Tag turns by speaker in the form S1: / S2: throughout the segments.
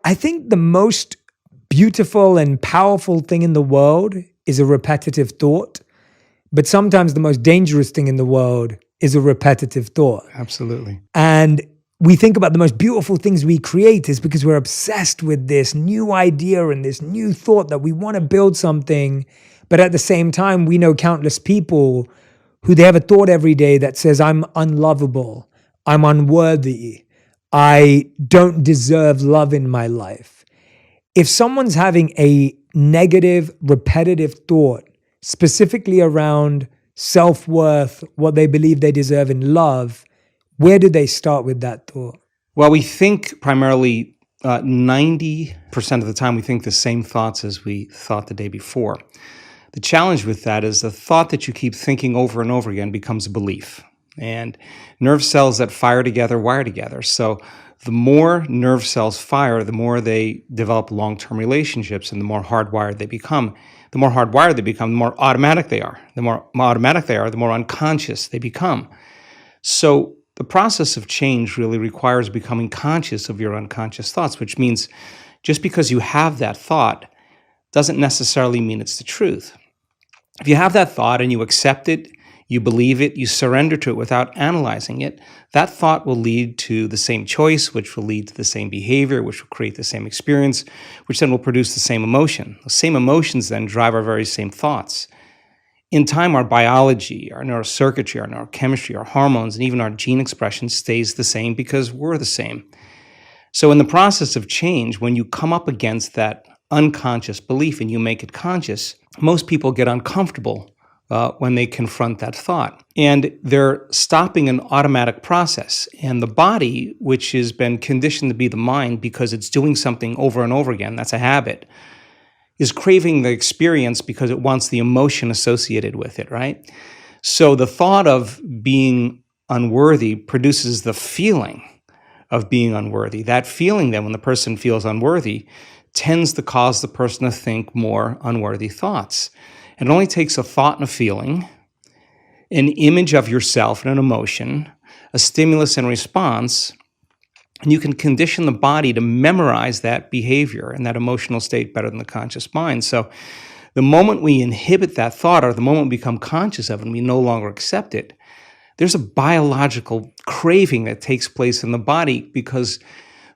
S1: I think the most beautiful and powerful thing in the world is a repetitive thought. But sometimes the most dangerous thing in the world is a repetitive thought.
S2: Absolutely.
S1: And we think about the most beautiful things we create is because we're obsessed with this new idea and this new thought that we want to build something. But at the same time, we know countless people who they have a thought every day that says, I'm unlovable, I'm unworthy, I don't deserve love in my life. If someone's having a negative, repetitive thought, specifically around self-worth, what they believe they deserve in love, where do they start with that thought?
S2: Well, we think primarily 90% of the time we think the same thoughts as we thought the day before. The challenge with that is the thought that you keep thinking over and over again becomes a belief. And nerve cells that fire together wire together. So the more nerve cells fire, the more they develop long-term relationships and the more hardwired they become. The more hardwired they become, the more automatic they are. The more automatic they are, the more unconscious they become. So the process of change really requires becoming conscious of your unconscious thoughts, which means just because you have that thought doesn't necessarily mean it's the truth. If you have that thought and you accept it, you believe it, you surrender to it without analyzing it, that thought will lead to the same choice, which will lead to the same behavior, which will create the same experience, which then will produce the same emotion. The same emotions then drive our very same thoughts. In time, our biology, our neurocircuitry, our neurochemistry, our hormones, and even our gene expression stays the same because we're the same. So in the process of change, when you come up against that unconscious belief and you make it conscious, most people get uncomfortable when they confront that thought. And they're stopping an automatic process. And the body, which has been conditioned to be the mind because it's doing something over and over again, that's a habit, is craving the experience because it wants the emotion associated with it, right? So the thought of being unworthy produces the feeling of being unworthy. That feeling then, when the person feels unworthy, tends to cause the person to think more unworthy thoughts. It only takes a thought and a feeling, an image of yourself and an emotion, a stimulus and response, and you can condition the body to memorize that behavior and that emotional state better than the conscious mind. So the moment we inhibit that thought or the moment we become conscious of it and we no longer accept it, there's a biological craving that takes place in the body because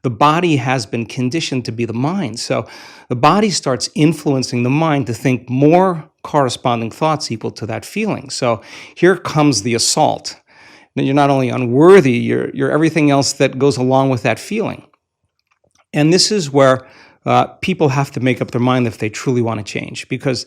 S2: the body has been conditioned to be the mind. So the body starts influencing the mind to think more corresponding thoughts equal to that feeling. So here comes the assault. Now, you're not only unworthy, you're everything else that goes along with that feeling. And this is where people have to make up their mind if they truly want to change. Because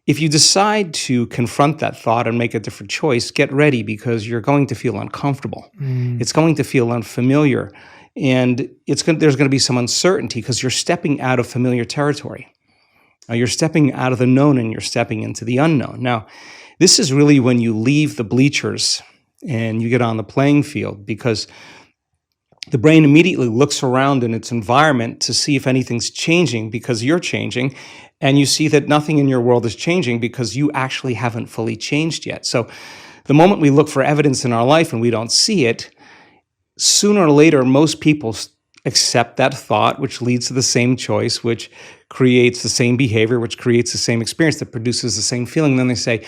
S2: if you decide to confront that thought and make a different choice, get ready because you're going to feel uncomfortable. It's going to feel unfamiliar. And there's going to be some uncertainty because you're stepping out of familiar territory. You're stepping out of the known and you're stepping into the unknown. Now, this is really when you leave the bleachers and you get on the playing field because the brain immediately looks around in its environment to see if anything's changing because you're changing, and you see that nothing in your world is changing because you actually haven't fully changed yet. So the moment we look for evidence in our life and we don't see it, sooner or later, most people accept that thought, which leads to the same choice, which creates the same behavior, which creates the same experience, that produces the same feeling. Then they say,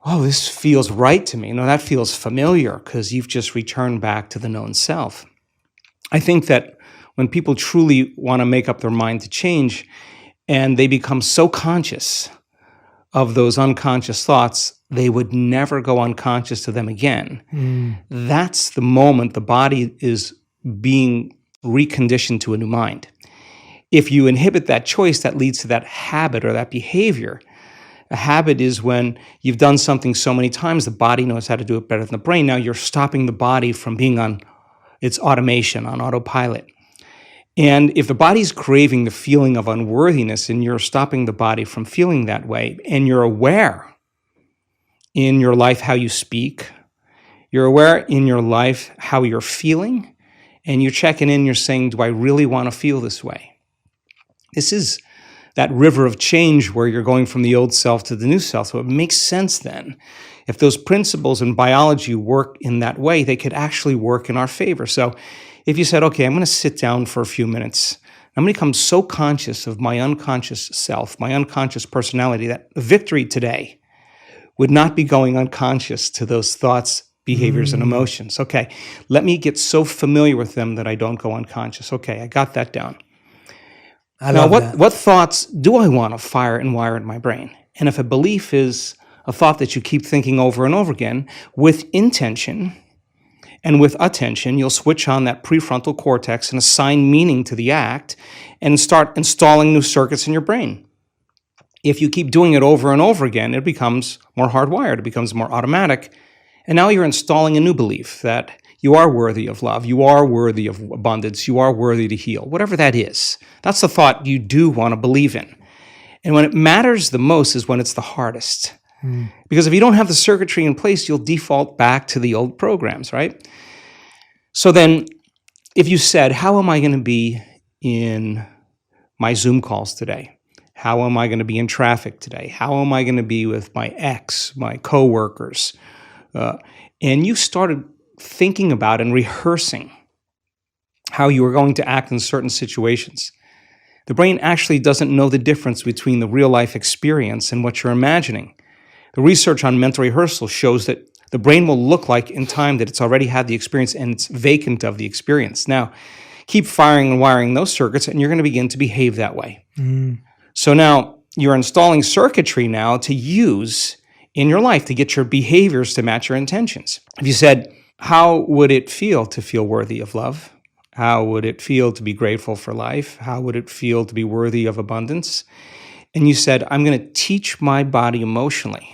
S2: oh, this feels right to me. No, that feels familiar because you've just returned back to the known self. I think that when people truly want to make up their mind to change and they become so conscious of those unconscious thoughts, they would never go unconscious to them again. That's the moment the body is being reconditioned to a new mind. If you inhibit that choice, that leads to that habit or that behavior. A habit is when you've done something so many times, the body knows how to do it better than the brain. Now you're stopping the body from being on its automation, on autopilot. And if the body's craving the feeling of unworthiness and you're stopping the body from feeling that way, and you're aware in your life how you speak, you're aware in your life how you're feeling, and you're checking in, you're saying, do I really want to feel this way? This is that river of change where you're going from the old self to the new self. So it makes sense then. If those principles in biology work in that way, they could actually work in our favor. So if you said, okay, I'm going to sit down for a few minutes. I'm going to become so conscious of my unconscious self, my unconscious personality, that victory today would not be going unconscious to those thoughts, behaviors, and emotions. Okay, let me get so familiar with them that I don't go unconscious. Okay, I got that down. Now, what thoughts do I want to fire and wire in my brain? And if a belief is a thought that you keep thinking over and over again, with intention and with attention, you'll switch on that prefrontal cortex and assign meaning to the act and start installing new circuits in your brain. If you keep doing it over and over again, it becomes more hardwired, it becomes more automatic, and now you're installing a new belief that you are worthy of love, you are worthy of abundance, you are worthy to heal, whatever that is. That's the thought you do want to believe in. And when it matters the most is when it's the hardest. Because if you don't have the circuitry in place, you'll default back to the old programs, right? So then, if you said, how am I going to be in my Zoom calls today? How am I going to be in traffic today? How am I going to be with my ex, my coworkers? And you started thinking about and rehearsing how you were going to act in certain situations. The brain actually doesn't know the difference between the real-life experience and what you're imagining. The research on mental rehearsal shows that the brain will look like in time that it's already had the experience and it's vacant of the experience. Now, keep firing and wiring those circuits and you're going to begin to behave that way. So now you're installing circuitry now to use in your life to get your behaviors to match your intentions. If you said, how would it feel to feel worthy of love? How would it feel to be grateful for life? How would it feel to be worthy of abundance? And you said, I'm going to teach my body emotionally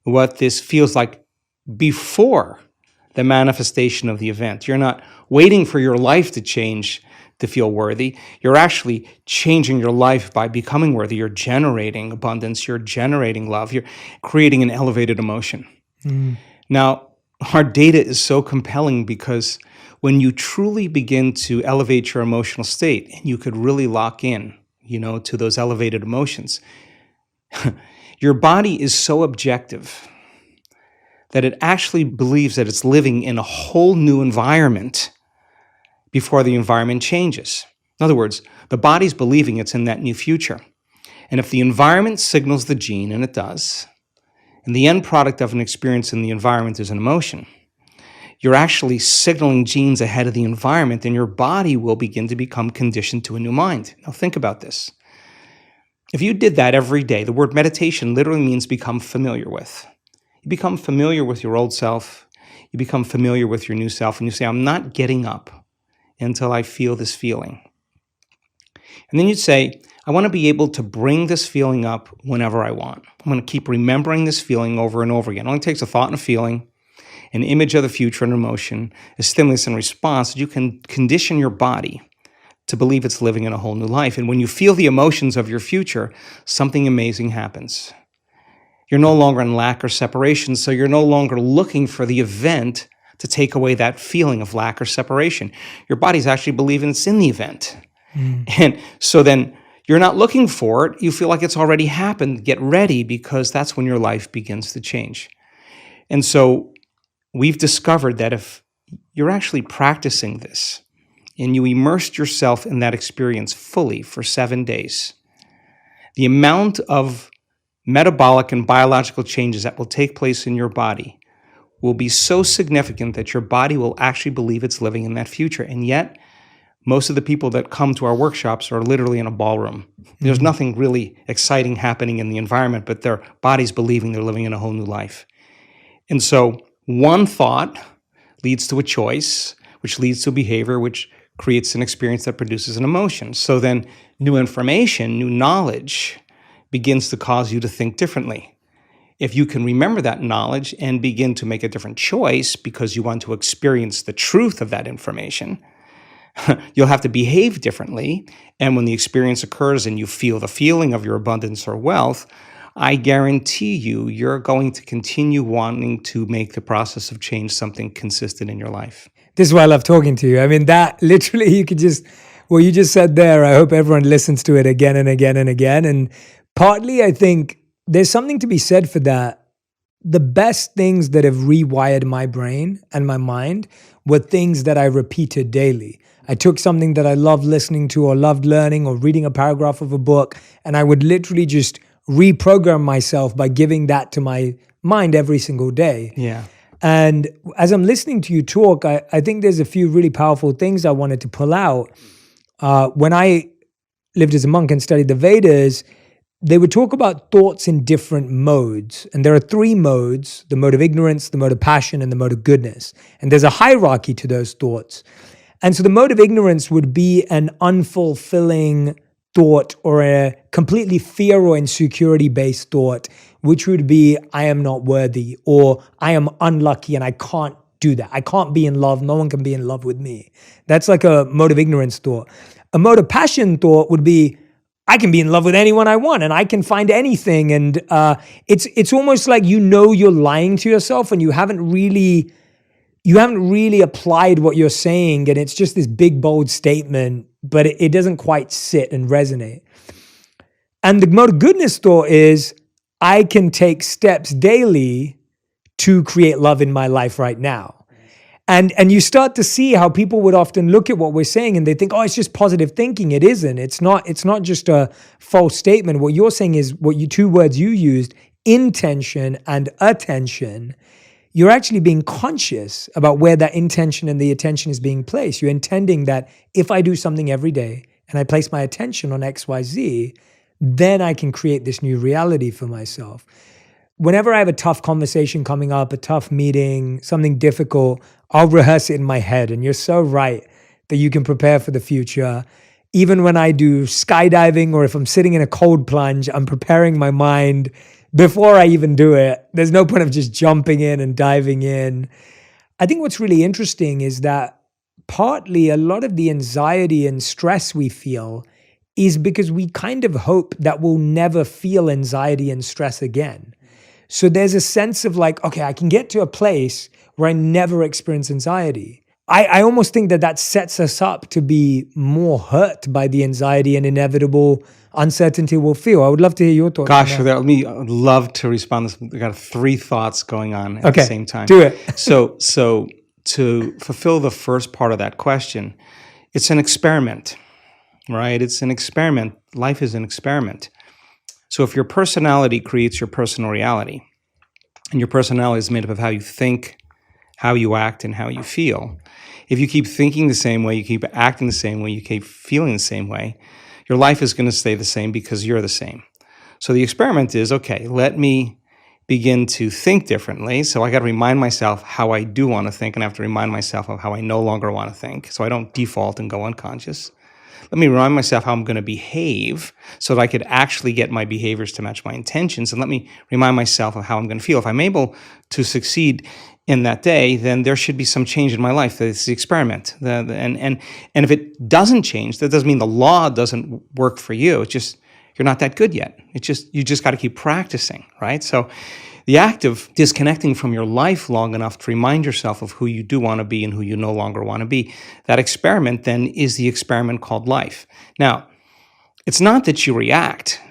S2: what this feels like before the manifestation of the event. You're not waiting for your life to change to feel worthy. You're actually changing your life by becoming worthy. You're generating abundance. You're generating love. You're creating an elevated emotion. Now, our data is so compelling because when you truly begin to elevate your emotional state and you could really lock in, to those elevated emotions, your body is so objective that it actually believes that it's living in a whole new environment before the environment changes. In other words, the body's believing it's in that new future. And if the environment signals the gene, and it does, and the end product of an experience in the environment is an emotion, you're actually signaling genes ahead of the environment, and your body will begin to become conditioned to a new mind. Now think about this. If you did that every day, the word meditation literally means become familiar with. You become familiar with your old self, you become familiar with your new self, and you say, I'm not getting up until I feel this feeling. And then you'd say, I want to be able to bring this feeling up whenever I want. I'm going to keep remembering this feeling over and over again. It only takes a thought and a feeling, an image of the future and emotion, a stimulus and response, that you can condition your body to believe it's living in a whole new life. And when you feel the emotions of your future, something amazing happens. You're no longer in lack or separation, so you're no longer looking for the event to take away that feeling of lack or separation. Your body's actually believing it's in the event. And so then you're not looking for it. You feel like it's already happened. Get ready, because that's when your life begins to change. And so we've discovered that if you're actually practicing this and you immersed yourself in that experience fully for 7 days, the amount of metabolic and biological changes that will take place in your body will be so significant that your body will actually believe it's living in that future. And yet, most of the people that come to our workshops are literally in a ballroom. There's nothing really exciting happening in the environment, but their body's believing they're living in a whole new life. And so one thought leads to a choice, which leads to a behavior, which creates an experience that produces an emotion. So then new information, new knowledge begins to cause you to think differently. If you can remember that knowledge and begin to make a different choice because you want to experience the truth of that information, you'll have to behave differently. And when the experience occurs and you feel the feeling of your abundance or wealth, I guarantee you're going to continue wanting to make the process of change something consistent in your life.
S1: This is why I love talking to you. I mean, that literally, what you just said there, I hope everyone listens to it again and again and again. And partly, I think there's something to be said for that the best things that have rewired my brain and my mind were things that I repeated daily. I took something that I loved listening to or loved learning or reading a paragraph of a book, and I would literally just reprogram myself by giving that to my mind every single day.
S2: Yeah.
S1: And as I'm listening to you talk, I think there's a few really powerful things I wanted to pull out. When I lived as a monk and studied the Vedas, they would talk about thoughts in different modes. And there are 3 modes: the mode of ignorance, the mode of passion, and the mode of goodness. And there's a hierarchy to those thoughts. And so the mode of ignorance would be an unfulfilling thought or a completely fear or insecurity-based thought, which would be, I am not worthy, or I am unlucky and I can't do that. I can't be in love. No one can be in love with me. That's like a mode of ignorance thought. A mode of passion thought would be, I can be in love with anyone I want and I can find anything. And it's almost like you're lying to yourself and you haven't really applied what you're saying, and it's just this big, bold statement, but it doesn't quite sit and resonate. And the mode of goodness thought is, I can take steps daily to create love in my life right now. And you start to see how people would often look at what we're saying and they think, oh, it's just positive thinking. It isn't. It's not just a false statement. What you're saying is 2 words you used, intention and attention. You're actually being conscious about where that intention and the attention is being placed. You're intending that if I do something every day and I place my attention on X, Y, Z, then I can create this new reality for myself. Whenever I have a tough conversation coming up, a tough meeting, something difficult, I'll rehearse it in my head. And you're so right that you can prepare for the future. Even when I do skydiving or if I'm sitting in a cold plunge, I'm preparing my mind before I even do it. There's no point of just jumping in and diving in. I think what's really interesting is that partly a lot of the anxiety and stress we feel is because we kind of hope that we'll never feel anxiety and stress again. So there's a sense of like, okay, I can get to a place where I never experience anxiety. I almost think that sets us up to be more hurt by the anxiety and inevitable uncertainty we'll feel. I would love to hear your thoughts.
S2: Gosh, I would love to respond to this. I got 3 thoughts going on at the same time.
S1: Do it.
S2: So to fulfill the first part of that question, it's an experiment, right? It's an experiment. Life is an experiment. So if your personality creates your personal reality, and your personality is made up of how you think, how you act, and how you feel, if you keep thinking the same way, you keep acting the same way, you keep feeling the same way, your life is going to stay the same because you're the same. So the experiment is, okay, let me begin to think differently. So I got to remind myself how I do want to think, and I have to remind myself of how I no longer want to think, so I don't default and go unconscious. Let me remind myself how I'm going to behave so that I could actually get my behaviors to match my intentions. And let me remind myself of how I'm going to feel. If I'm able to succeed in that day, then there should be some change in my life. It's the experiment. And if it doesn't change, that doesn't mean the law doesn't work for you. It's just you're not that good yet. You just got to keep practicing, right? So the act of disconnecting from your life long enough to remind yourself of who you do want to be and who you no longer want to be, that experiment then is the experiment called life. Now, it's not that you react.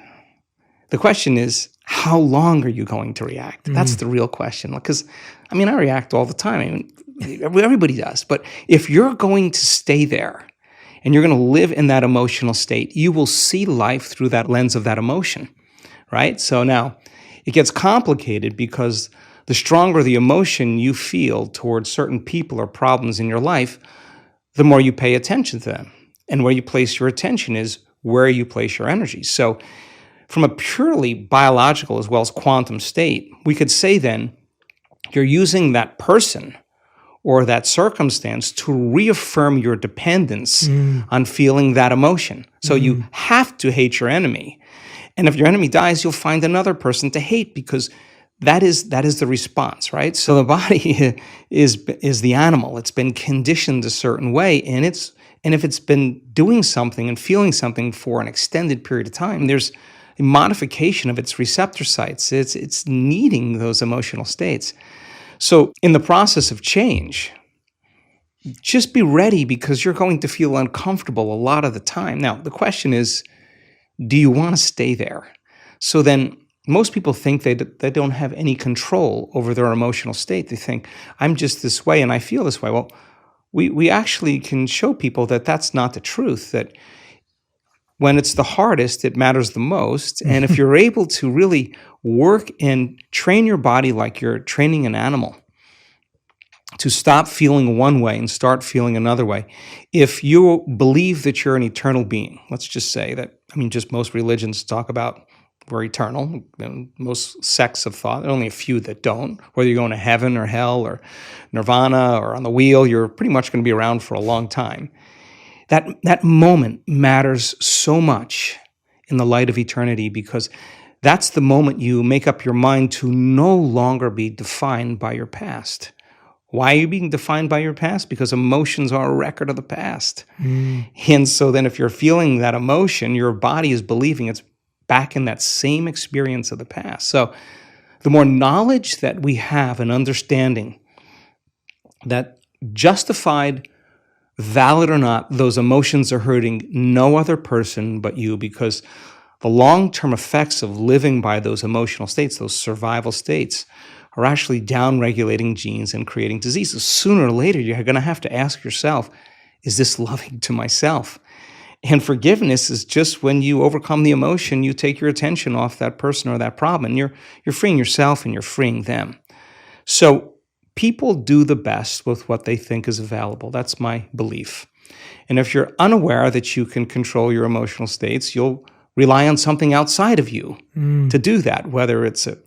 S2: The question is, how long are you going to react? That's the real question. Because, I react all the time. Everybody does. But if you're going to stay there and you're going to live in that emotional state, you will see life through that lens of that emotion, right? So now, it gets complicated because the stronger the emotion you feel towards certain people or problems in your life, the more you pay attention to them. And where you place your attention is where you place your energy. So from a purely biological as well as quantum state, we could say then you're using that person or that circumstance to reaffirm your dependence on feeling that emotion. So you have to hate your enemy. And if your enemy dies, you'll find another person to hate because that is the response, right? So the body is the animal. It's been conditioned a certain way, and if it's been doing something and feeling something for an extended period of time, there's a modification of its receptor sites. It's needing those emotional states. So in the process of change, just be ready because you're going to feel uncomfortable a lot of the time. Now, the question is, do you want to stay there? So then Most people think they don't have any control over their emotional state. They think, I'm just this way and I feel this way. Well, we actually can show people that that's not the truth, that when it's the hardest, it matters the most. And if you're able to really work and train your body like you're training an animal to stop feeling one way and start feeling another way, if you believe that you're an eternal being, let's just say that, just most religions talk about we're eternal. Most sects of thought, there are only a few that don't. Whether you're going to heaven or hell or nirvana or on the wheel, you're pretty much going to be around for a long time. That moment matters so much in the light of eternity, because that's the moment you make up your mind to no longer be defined by your past. Why are you being defined by your past? Because emotions are a record of the past. And so then if you're feeling that emotion, your body is believing it's back in that same experience of the past. So the more knowledge that we have and understanding that justified, valid or not, those emotions are hurting no other person but you, because the long-term effects of living by those emotional states, those survival states, are actually down-regulating genes and creating diseases. Sooner or later, you're going to have to ask yourself, is this loving to myself? And forgiveness is just when you overcome the emotion, you take your attention off that person or that problem, and you're freeing yourself and you're freeing them. So people do the best with what they think is available. That's my belief. And if you're unaware that you can control your emotional states, you'll rely on something outside of you to do that, whether it's a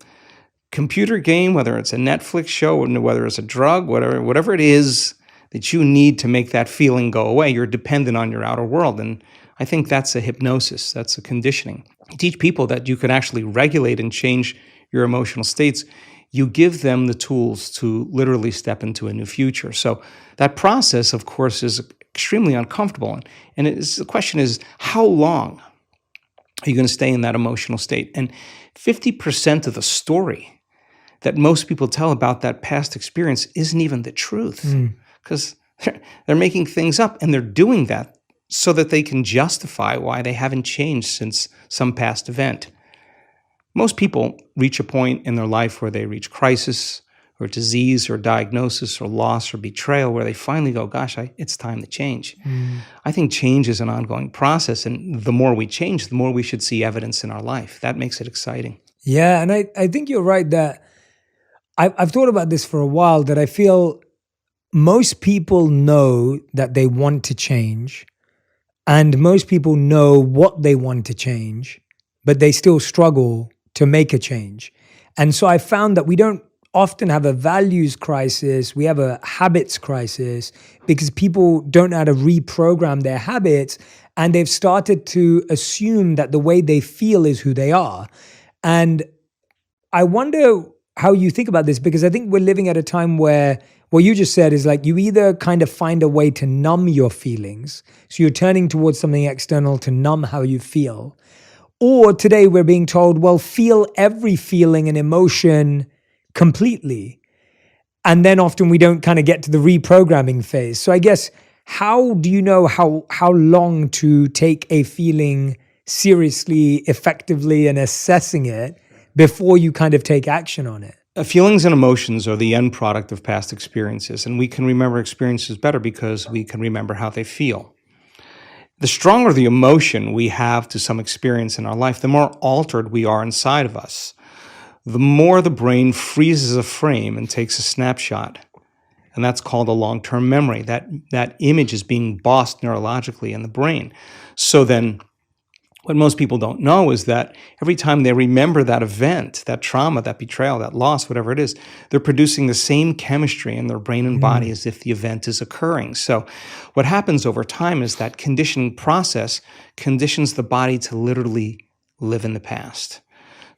S2: computer game, whether it's a Netflix show, whether it's a drug, whatever it is that you need to make that feeling go away. You're dependent on your outer world. And I think that's a hypnosis. That's a conditioning. You teach people that you can actually regulate and change your emotional states. You give them the tools to literally step into a new future. So that process, of course, is extremely uncomfortable. And the question is, how long are you going to stay in that emotional state? And 50% of the story that most people tell about that past experience isn't even the truth. Because they're making things up, and they're doing that so that they can justify why they haven't changed since some past event. Most people reach a point in their life where they reach crisis or disease or diagnosis or loss or betrayal, where they finally go, gosh, it's time to change. I think change is an ongoing process, and the more we change, the more we should see evidence in our life. That makes it exciting.
S1: Yeah, and I think you're right that I've thought about this for a while, that I feel most people know that they want to change, and most people know what they want to change, but they still struggle to make a change. And so I found that we don't often have a values crisis, we have a habits crisis, because people don't know how to reprogram their habits, and they've started to assume that the way they feel is who they are. And I wonder how you think about this, because I think we're living at a time where what you just said is like you either kind of find a way to numb your feelings, so you're turning towards something external to numb how you feel, or today we're being told, well, feel every feeling and emotion completely. And then often we don't kind of get to the reprogramming phase. So I guess, how do you know how long to take a feeling seriously, effectively, and assessing it before you kind of take action on it?
S2: Feelings and emotions are the end product of past experiences, and we can remember experiences better because we can remember how they feel. The stronger the emotion we have to some experience in our life, the more altered we are inside of us. The more the brain freezes a frame and takes a snapshot, and that's called a long-term memory. That image is being bossed neurologically in the brain. So then what most people don't know is that every time they remember that event, that trauma, that betrayal, that loss, whatever it is, they're producing the same chemistry in their brain and body as if the event is occurring. So what happens over time is that conditioning process conditions the body to literally live in the past.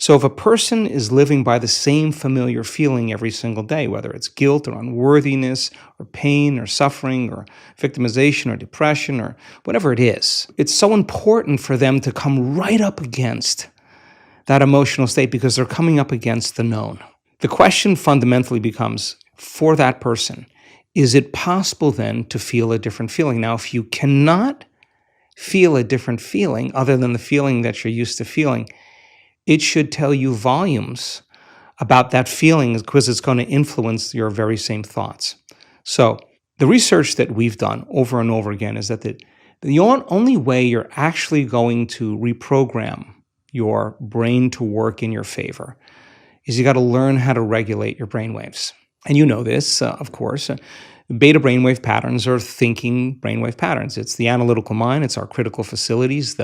S2: So if a person is living by the same familiar feeling every single day, whether it's guilt or unworthiness or pain or suffering or victimization or depression or whatever it is, it's so important for them to come right up against that emotional state, because they're coming up against the known. The question fundamentally becomes, for that person, is it possible then to feel a different feeling? Now, if you cannot feel a different feeling other than the feeling that you're used to feeling, it should tell you volumes about that feeling because it's going to influence your very same thoughts. So the research that we've done over and over again is that the only way you're actually going to reprogram your brain to work in your favor is you got to learn how to regulate your brainwaves. And you know this, of course. Beta brainwave patterns are thinking brainwave patterns. It's the analytical mind. It's our critical facilities.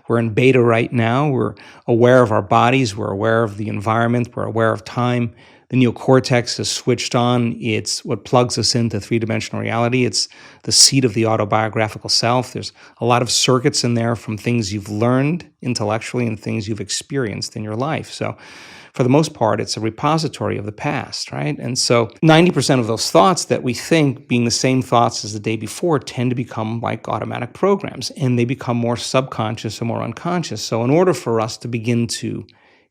S2: We're in beta right now. We're aware of our bodies. We're aware of the environment. We're aware of time. The neocortex is switched on. It's what plugs us into three-dimensional reality. It's the seat of the autobiographical self. There's a lot of circuits in there from things you've learned intellectually and things you've experienced in your life. So for the most part, it's a repository of the past, right? And so 90% of those thoughts that we think being the same thoughts as the day before tend to become like automatic programs, and they become more subconscious or more unconscious. So in order for us to begin to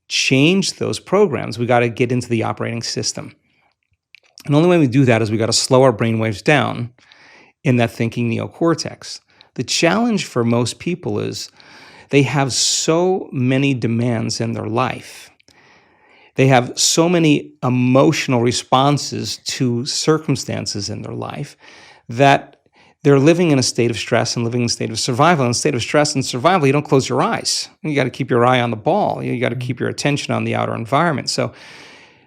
S2: change those programs, we got to get into the operating system. And the only way we do that is we got to slow our brainwaves down in that thinking neocortex. The challenge for most people is they have so many demands in their life. They have so many emotional responses to circumstances in their life that they're living in a state of stress and living in a state of survival. In a state of stress and survival, you don't close your eyes. You got to keep your eye on the ball. You got to keep your attention on the outer environment. So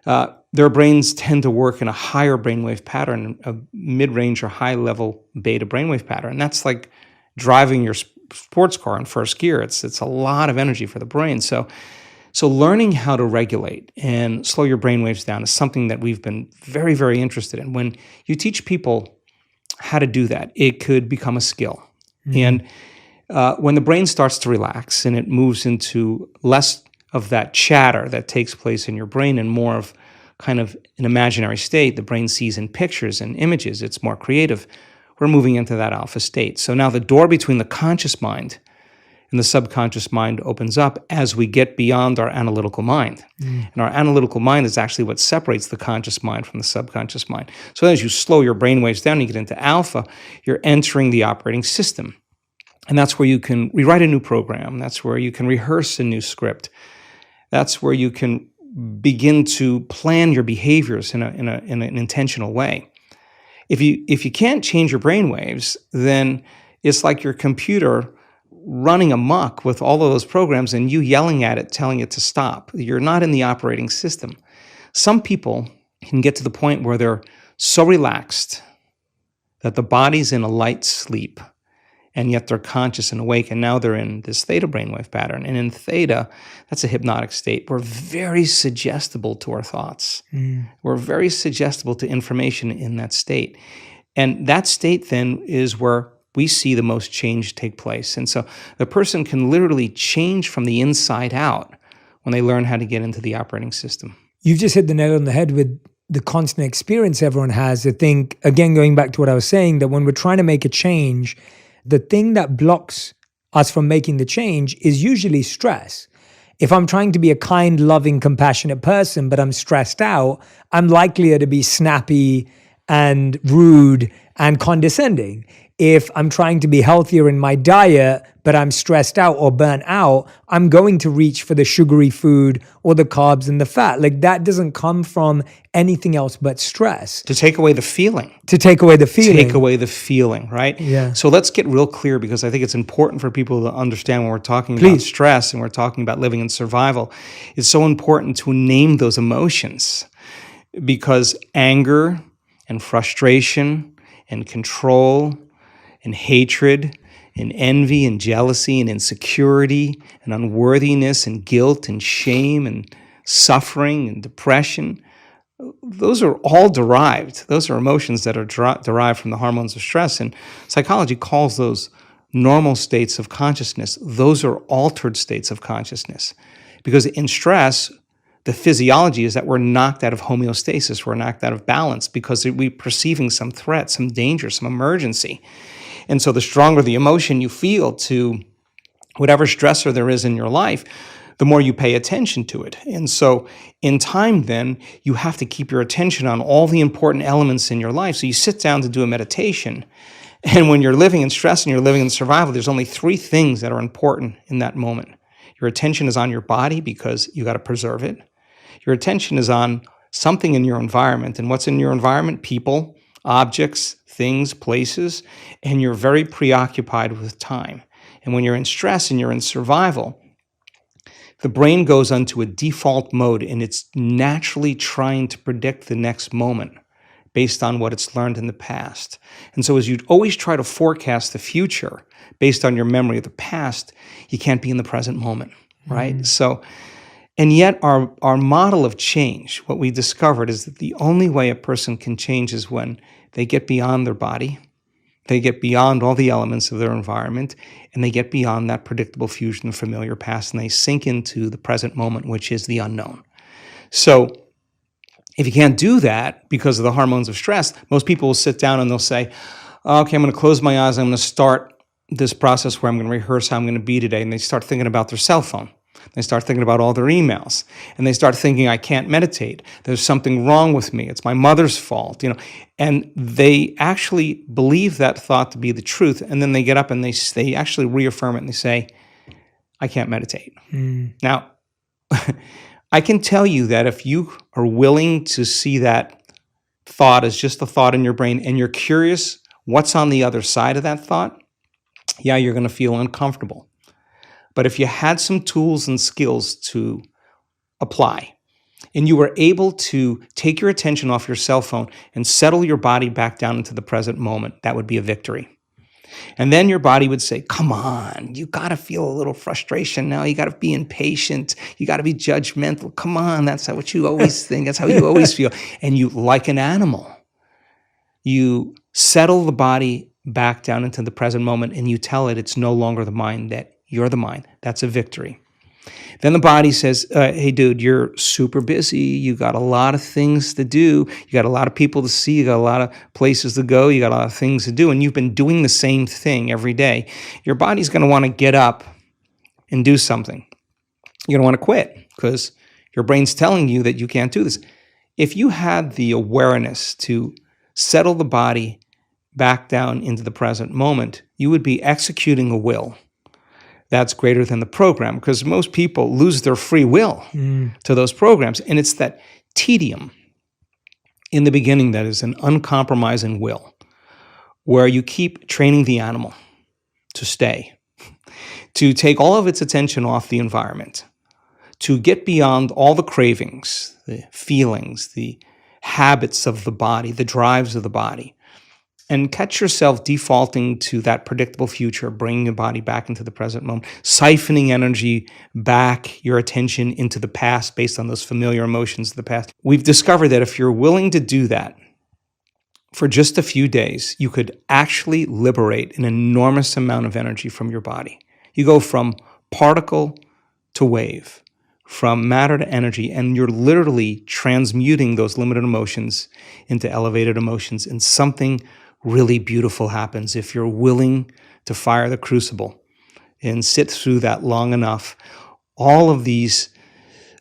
S2: their brains tend to work in a higher brainwave pattern, a mid-range or high-level beta brainwave pattern. And that's like driving your sports car in first gear. It's a lot of energy for the brain. So learning how to regulate and slow your brainwaves down is something that we've been very, very interested in. When you teach people how to do that, it could become a skill. Mm-hmm. And when the brain starts to relax and it moves into less of that chatter that takes place in your brain and more of kind of an imaginary state, the brain sees in pictures and images, it's more creative, we're moving into that alpha state. So now the door between the conscious mind and the subconscious mind opens up as we get beyond our analytical mind. And our analytical mind is actually what separates the conscious mind from the subconscious mind. So as you slow your brainwaves down and you get into alpha, you're entering the operating system. And that's where you can rewrite a new program. That's where you can rehearse a new script. That's where you can begin to plan your behaviors in an intentional way. If you can't change your brainwaves, then it's like your computer running amok with all of those programs and you yelling at it, telling it to stop. You're not in the operating system. Some people can get to the point where they're so relaxed that the body's in a light sleep, and yet they're conscious and awake, and now they're in this theta brainwave pattern. And in theta, that's a hypnotic state. We're very suggestible to our thoughts. We're very suggestible to information in that state. And that state then is where we see the most change take place. And so the person can literally change from the inside out when they learn how to get into the operating system.
S1: You've just hit the nail on the head with the constant experience everyone has. I think, again, going back to what I was saying, that when we're trying to make a change, the thing that blocks us from making the change is usually stress. If I'm trying to be a kind, loving, compassionate person, but I'm stressed out, I'm likelier to be snappy and rude and condescending. If I'm trying to be healthier in my diet, but I'm stressed out or burnt out, I'm going to reach for the sugary food or the carbs and the fat. Like, that doesn't come from anything else but stress.
S2: To take away the feeling.
S1: Take away the feeling,
S2: right?
S1: Yeah.
S2: So let's get real clear, because I think it's important for people to understand when we're talking about stress and we're talking about living in survival. It's so important to name those emotions, because anger and frustration and control and hatred and envy and jealousy and insecurity and unworthiness and guilt and shame and suffering and depression, those are all derived. Those are emotions that are derived from the hormones of stress. And psychology calls those normal states of consciousness. Those are altered states of consciousness. Because in stress, the physiology is that we're knocked out of homeostasis. We're knocked out of balance because we're perceiving some threat, some danger, some emergency. And so the stronger the emotion you feel to whatever stressor there is in your life, the more you pay attention to it. And so in time then, you have to keep your attention on all the important elements in your life. So you sit down to do a meditation. And when you're living in stress and you're living in survival, there's only 3 things that are important in that moment. Your attention is on your body because you got to preserve it. Your attention is on something in your environment. And what's in your environment? People, objects, things, places. And you're very preoccupied with time. And when you're in stress and you're in survival, the brain goes onto a default mode and it's naturally trying to predict the next moment based on what it's learned in the past. And so as you always try to forecast the future based on your memory of the past, you can't be in the present moment, right? So, and yet our model of change, what we discovered is that the only way a person can change is when they get beyond their body, they get beyond all the elements of their environment, and they get beyond that predictable fusion of familiar past, and they sink into the present moment, which is the unknown. So if you can't do that because of the hormones of stress, most people will sit down and they'll say, okay, I'm going to close my eyes. I'm going to start this process where I'm going to rehearse how I'm going to be today. And they start thinking about their cell phone. They start thinking about all their emails. And they start thinking, I can't meditate. There's something wrong with me. It's my mother's fault. And they actually believe that thought to be the truth. And then they get up and they actually reaffirm it and they say, I can't meditate. Now, I can tell you that if you are willing to see that thought as just a thought in your brain and you're curious what's on the other side of that thought, yeah, you're going to feel uncomfortable. But if you had some tools and skills to apply and you were able to take your attention off your cell phone and settle your body back down into the present moment, that would be a victory. And then your body would say, come on, you got to feel a little frustration now. You got to be impatient. You got to be judgmental. Come on, that's what you always think. That's how you always feel. And you, like an animal, you settle the body back down into the present moment and you tell it it's no longer the mind, that you're the mind. That's a victory. Then the body says, hey, dude, you're super busy. You got a lot of things to do. You got a lot of people to see. You got a lot of places to go. You got a lot of things to do. And you've been doing the same thing every day. Your body's going to want to get up and do something. You're going to want to quit because your brain's telling you that you can't do this. If you had the awareness to settle the body back down into the present moment, you would be executing a will that's greater than the program, because most people lose their free will to those programs. And it's that tedium in the beginning that is an uncompromising will, where you keep training the animal to stay, to take all of its attention off the environment, to get beyond all the cravings, the feelings, the habits of the body, the drives of the body, and catch yourself defaulting to that predictable future, bringing your body back into the present moment, siphoning energy back, your attention into the past based on those familiar emotions of the past. We've discovered that if you're willing to do that for just a few days, you could actually liberate an enormous amount of energy from your body. You go from particle to wave, from matter to energy, and you're literally transmuting those limited emotions into elevated emotions, and something really beautiful happens if you're willing to fire the crucible and sit through that long enough. All of these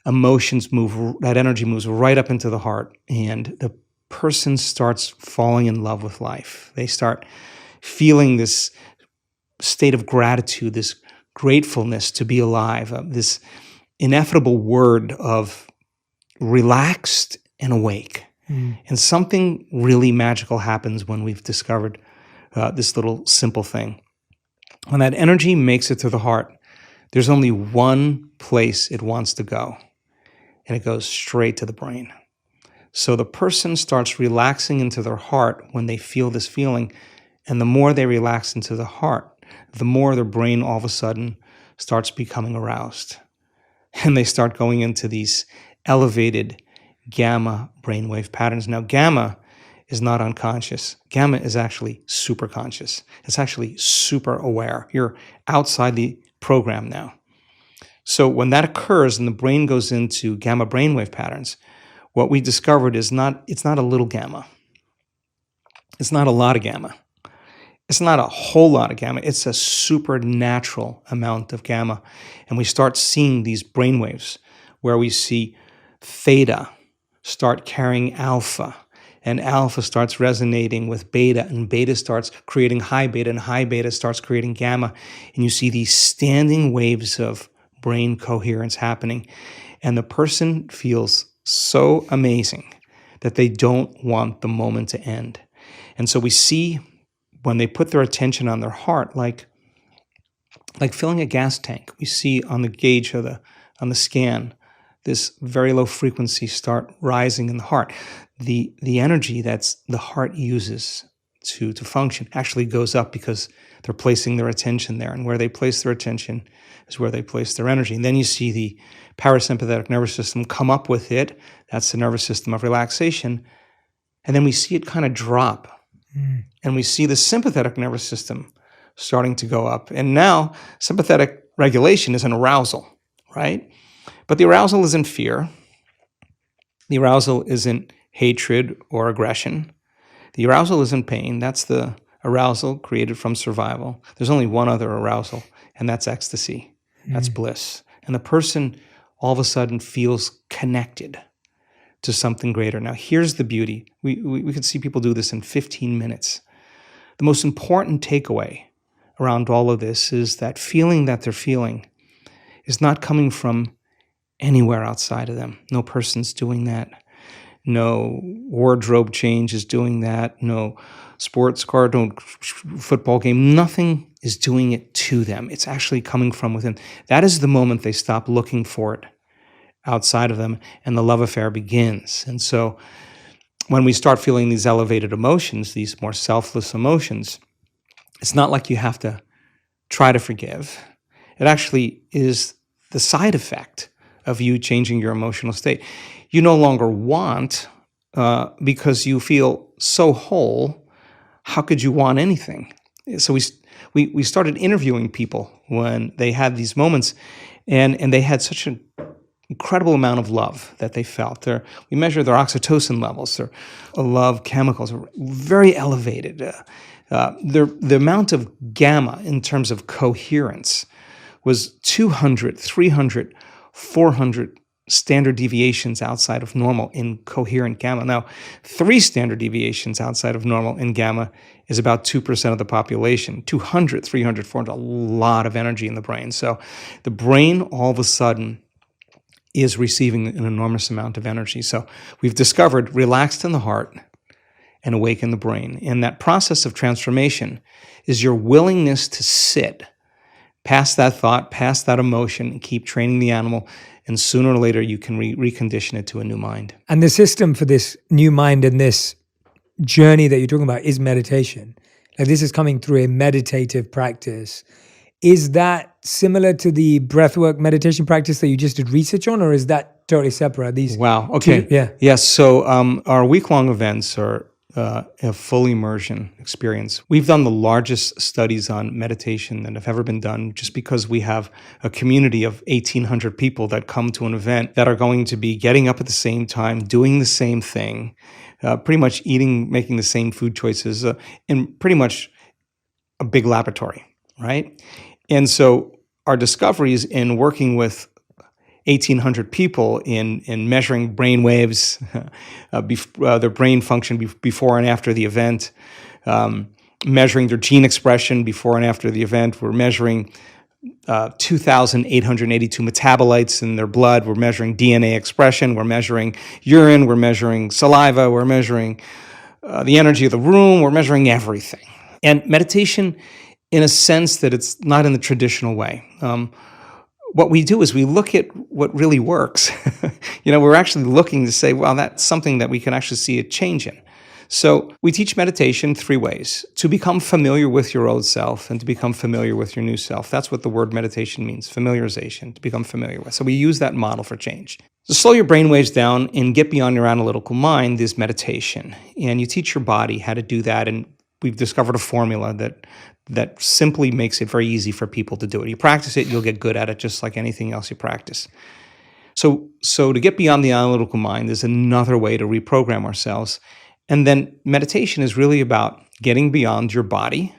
S2: emotions move, that energy moves right up into the heart, and the person starts falling in love with life. They start feeling this state of gratitude, this gratefulness to be alive, this ineffable word of relaxed and awake. And something really magical happens when we've discovered this little simple thing. When that energy makes it to the heart, there's only one place it wants to go, and it goes straight to the brain. So the person starts relaxing into their heart when they feel this feeling, and the more they relax into the heart, the more their brain all of a sudden starts becoming aroused. And they start going into these elevated gamma brainwave patterns. Now, gamma is not unconscious. Gamma is actually super conscious. It's actually super aware. You're outside the program now. So when that occurs and the brain goes into gamma brainwave patterns, what we discovered is it's not a little gamma. It's not a lot of gamma. It's not a whole lot of gamma. It's a supernatural amount of gamma. And we start seeing these brainwaves where we see theta start carrying alpha, and alpha starts resonating with beta, and beta starts creating high beta, and high beta starts creating gamma. And you see these standing waves of brain coherence happening. And the person feels so amazing that they don't want the moment to end. And so we see when they put their attention on their heart, like filling a gas tank, we see on the gauge of on the scan, this very low frequency start rising in the heart. The energy that's the heart uses to function actually goes up because they're placing their attention there. And where they place their attention is where they place their energy. And then you see the parasympathetic nervous system come up with it. That's the nervous system of relaxation. And then we see it kind of drop. And we see the sympathetic nervous system starting to go up. And now sympathetic regulation is an arousal, right? But the arousal isn't fear. The arousal isn't hatred or aggression. The arousal isn't pain. That's the arousal created from survival. There's only one other arousal, and that's ecstasy. That's bliss. And the person all of a sudden feels connected to something greater. Now, here's the beauty. We could see people do this in 15 minutes. The most important takeaway around all of this is that feeling that they're feeling is not coming from anywhere outside of them. No person's doing that. No wardrobe change is doing that. No sports car, no football game. Nothing is doing it to them. It's actually coming from within. That is the moment they stop looking for it outside of them, and the love affair begins. And so when we start feeling these elevated emotions, these more selfless emotions, it's not like you have to try to forgive. It actually is the side effect of you changing your emotional state. You no longer want because you feel so whole. How could you want anything? So we started interviewing people when they had these moments, and they had such an incredible amount of love that they felt. We measured their oxytocin levels, their love chemicals are very elevated. The amount of gamma in terms of coherence was 200, 300, 400 standard deviations outside of normal in coherent gamma. Now, 3 standard deviations outside of normal in gamma is about 2% of the population. 200, 300, 400, a lot of energy in the brain. So the brain all of a sudden is receiving an enormous amount of energy. So we've discovered relaxed in the heart and awake in the brain. And that process of transformation is your willingness to sit past that thought, past that emotion, and keep training the animal. And sooner or later, you can recondition it to a new mind.
S1: And the system for this new mind and this journey that you're talking about is meditation. Like, this is coming through a meditative practice. Is that similar to the breathwork meditation practice that you just did research on, or is that totally separate?
S2: Wow. Okay.
S1: Yeah.
S2: Yes. So our week-long events are a full immersion experience. We've done the largest studies on meditation that have ever been done, just because we have a community of 1,800 people that come to an event that are going to be getting up at the same time, doing the same thing, pretty much making the same food choices, in pretty much a big laboratory, right? And so our discoveries in working with 1,800 people in measuring brain waves, their brain function before and after the event, measuring their gene expression before and after the event. We're measuring 2,882 metabolites in their blood. We're measuring DNA expression. We're measuring urine. We're measuring saliva. We're measuring the energy of the room. We're measuring everything. And meditation, in a sense that it's not in the traditional way. What we do is we look at what really works. We're actually looking to say, well, that's something that we can actually see a change in. So we teach meditation 3 ways: to become familiar with your old self and to become familiar with your new self. That's what the word meditation means, familiarization, to become familiar with. So we use that model for change. To slow your brainwaves down and get beyond your analytical mind is meditation. And you teach your body how to do that. And we've discovered a formula that simply makes it very easy for people to do it. You practice it, you'll get good at it, just like anything else you practice. So to get beyond the analytical mind is another way to reprogram ourselves. And then meditation is really about getting beyond your body,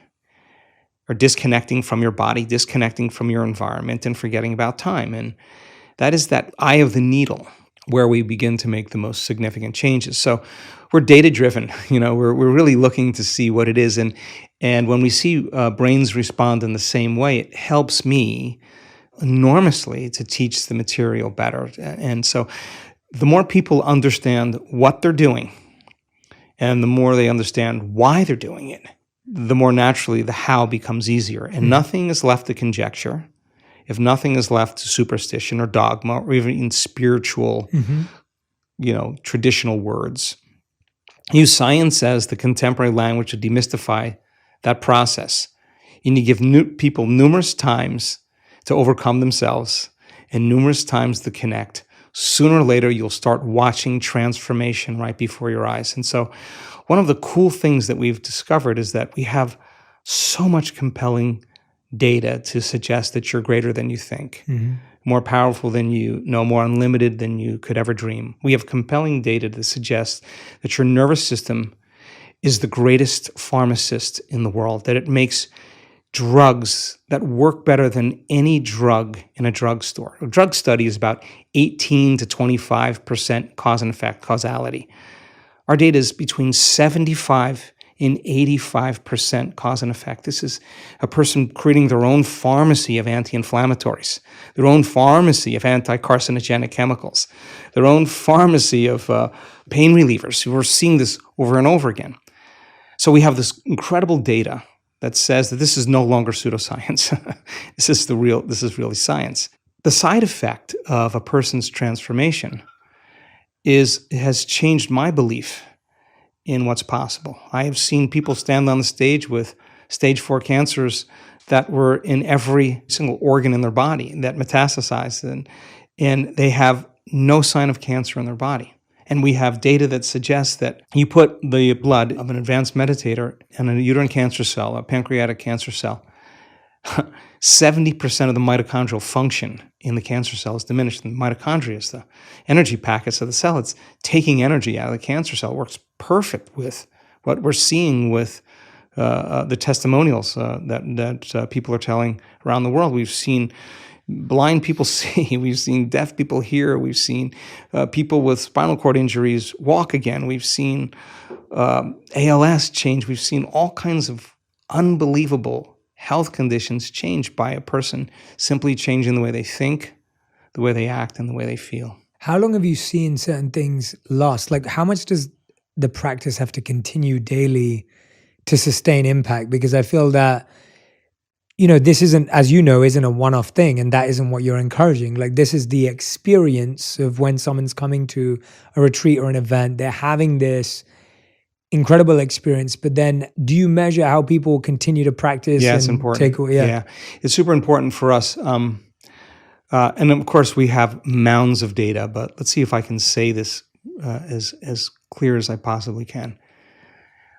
S2: or disconnecting from your body, disconnecting from your environment, and forgetting about time. And that is that eye of the needle where we begin to make the most significant changes. So we're data-driven. We're really looking to see what it is. And when we see brains respond in the same way, it helps me enormously to teach the material better. And so the more people understand what they're doing and the more they understand why they're doing it, the more naturally the how becomes easier. And nothing is left to conjecture. If nothing is left to superstition or dogma or even spiritual, traditional words, use science as the contemporary language to demystify that process. And you give people numerous times to overcome themselves and numerous times to connect. Sooner or later, you'll start watching transformation right before your eyes. And so one of the cool things that we've discovered is that we have so much compelling data to suggest that you're greater than you think, more powerful than you know, more unlimited than you could ever dream. We have compelling data to suggest that your nervous system is the greatest pharmacist in the world, that it makes drugs that work better than any drug in a drugstore. A drug study is about 18 to 25% cause and effect, causality. Our data is between 75 and 85% cause and effect. This is a person creating their own pharmacy of anti-inflammatories, their own pharmacy of anti-carcinogenic chemicals, their own pharmacy of pain relievers. We're seeing this over and over again. So we have this incredible data that says that this is no longer pseudoscience. This is really science. The side effect of a person's transformation has changed my belief in what's possible. I have seen people stand on the stage with stage 4 cancers that were in every single organ in their body that metastasized, and they have no sign of cancer in their body. And we have data that suggests that you put the blood of an advanced meditator and a uterine cancer cell, a pancreatic cancer cell, 70% of the mitochondrial function in the cancer cell is diminished. And the mitochondria is the energy packets of the cell. It's taking energy out of the cancer cell. It works perfect with what we're seeing with the testimonials that people are telling around the world. We've seen blind people see, we've seen deaf people hear, we've seen people with spinal cord injuries walk again, we've seen ALS change, we've seen all kinds of unbelievable health conditions changed by a person simply changing the way they think, the way they act, and the way they feel.
S1: How long have you seen certain things last? Like, how much does the practice have to continue daily to sustain impact? Because I feel that, this isn't, as you know, isn't a one-off thing, and that isn't what you're encouraging. Like, this is the experience of when someone's coming to a retreat or an event, they're having this incredible experience, but then do you measure how people continue to practice?
S2: Yeah, it's important. Yeah, it's super important for us. And of course, we have mounds of data, but let's see if I can say this as clear as I possibly can.